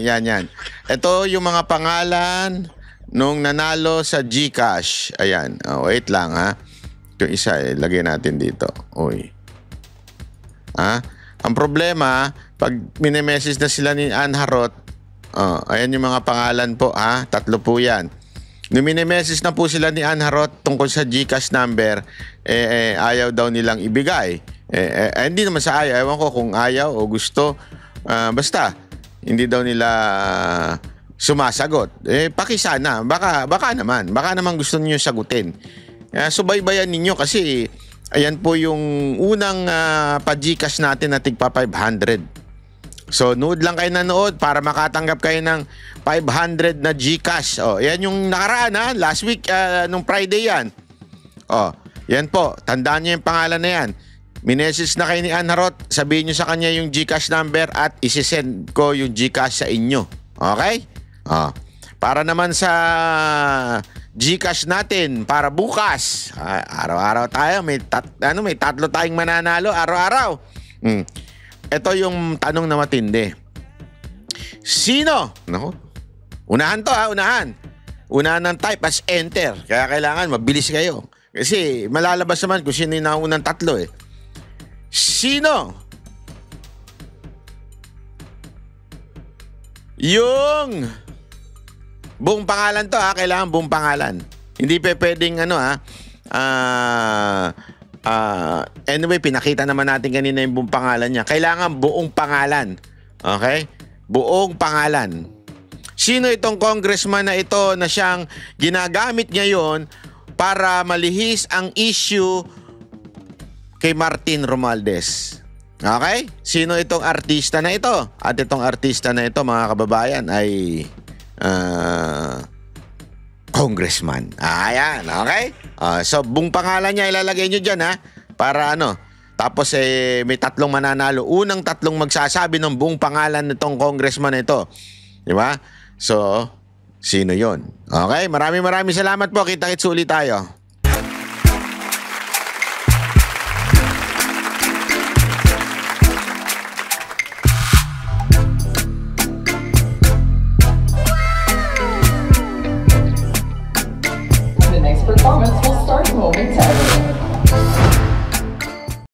yan. Ito yung mga pangalan nung nanalo sa Gcash. Ayan. Wait lang, ha. Yung isa, lagay natin dito. Uy. Ang problema, pag minemessage na sila ni Ann Harot, ayan yung mga pangalan po, ha? 3 po yan. Nung minemessage na po sila ni Ann Harot tungkol sa Gcash number, ayaw daw nilang ibigay. Hindi naman sa ayaw. Ewan ko kung ayaw o gusto. Basta, hindi daw nila sumasagot. Pakisana. Baka naman gusto niyo sagutin. Subaybayan ninyo kasi ayan po yung unang pa-Gcash natin na tigpa 500. So, nood lang kayo nanood para makatanggap kayo ng 500 na Gcash. Yan yung nakaraan, last week, nung Friday yan. Yan po, tandaan nyo yung pangalan na yan. Minesis na kayo ni Ann Harot, sabihin nyo sa kanya yung Gcash number at isisend ko yung Gcash sa inyo. Okay? Para naman sa Gcash natin para bukas. Araw-araw tayo, may 3 tayong mananalo araw-araw. Ito yung tanong na matindi. Sino? Nako. Unahan to, unahan. Unahan ng type as enter. Kaya kailangan mabilis kayo. Kasi malalabas naman kung sino yung naunang 3 Sino? Yung buong pangalan to, kailangan buong pangalan. Hindi pwedeng Anyway, pinakita naman natin kanina yung buong pangalan niya. Kailangan buong pangalan. Okay? Buong pangalan. Sino itong congressman na ito na siyang ginagamit ngayon para malihis ang issue kay Martin Romualdez? Okay? Sino itong artista na ito? At itong artista na ito, mga kababayan, ay congressman. Ayan, okay? So, buong pangalan niya ilalagay nyo dyan, ha? Para ano? Tapos, may 3 mananalo. Unang 3 magsasabi ng buong pangalan nitong congressman na ito. Di ba? So, sino yon? Okay? Maraming salamat po. Kita-kits ulit tayo. The next performance will start momentarily.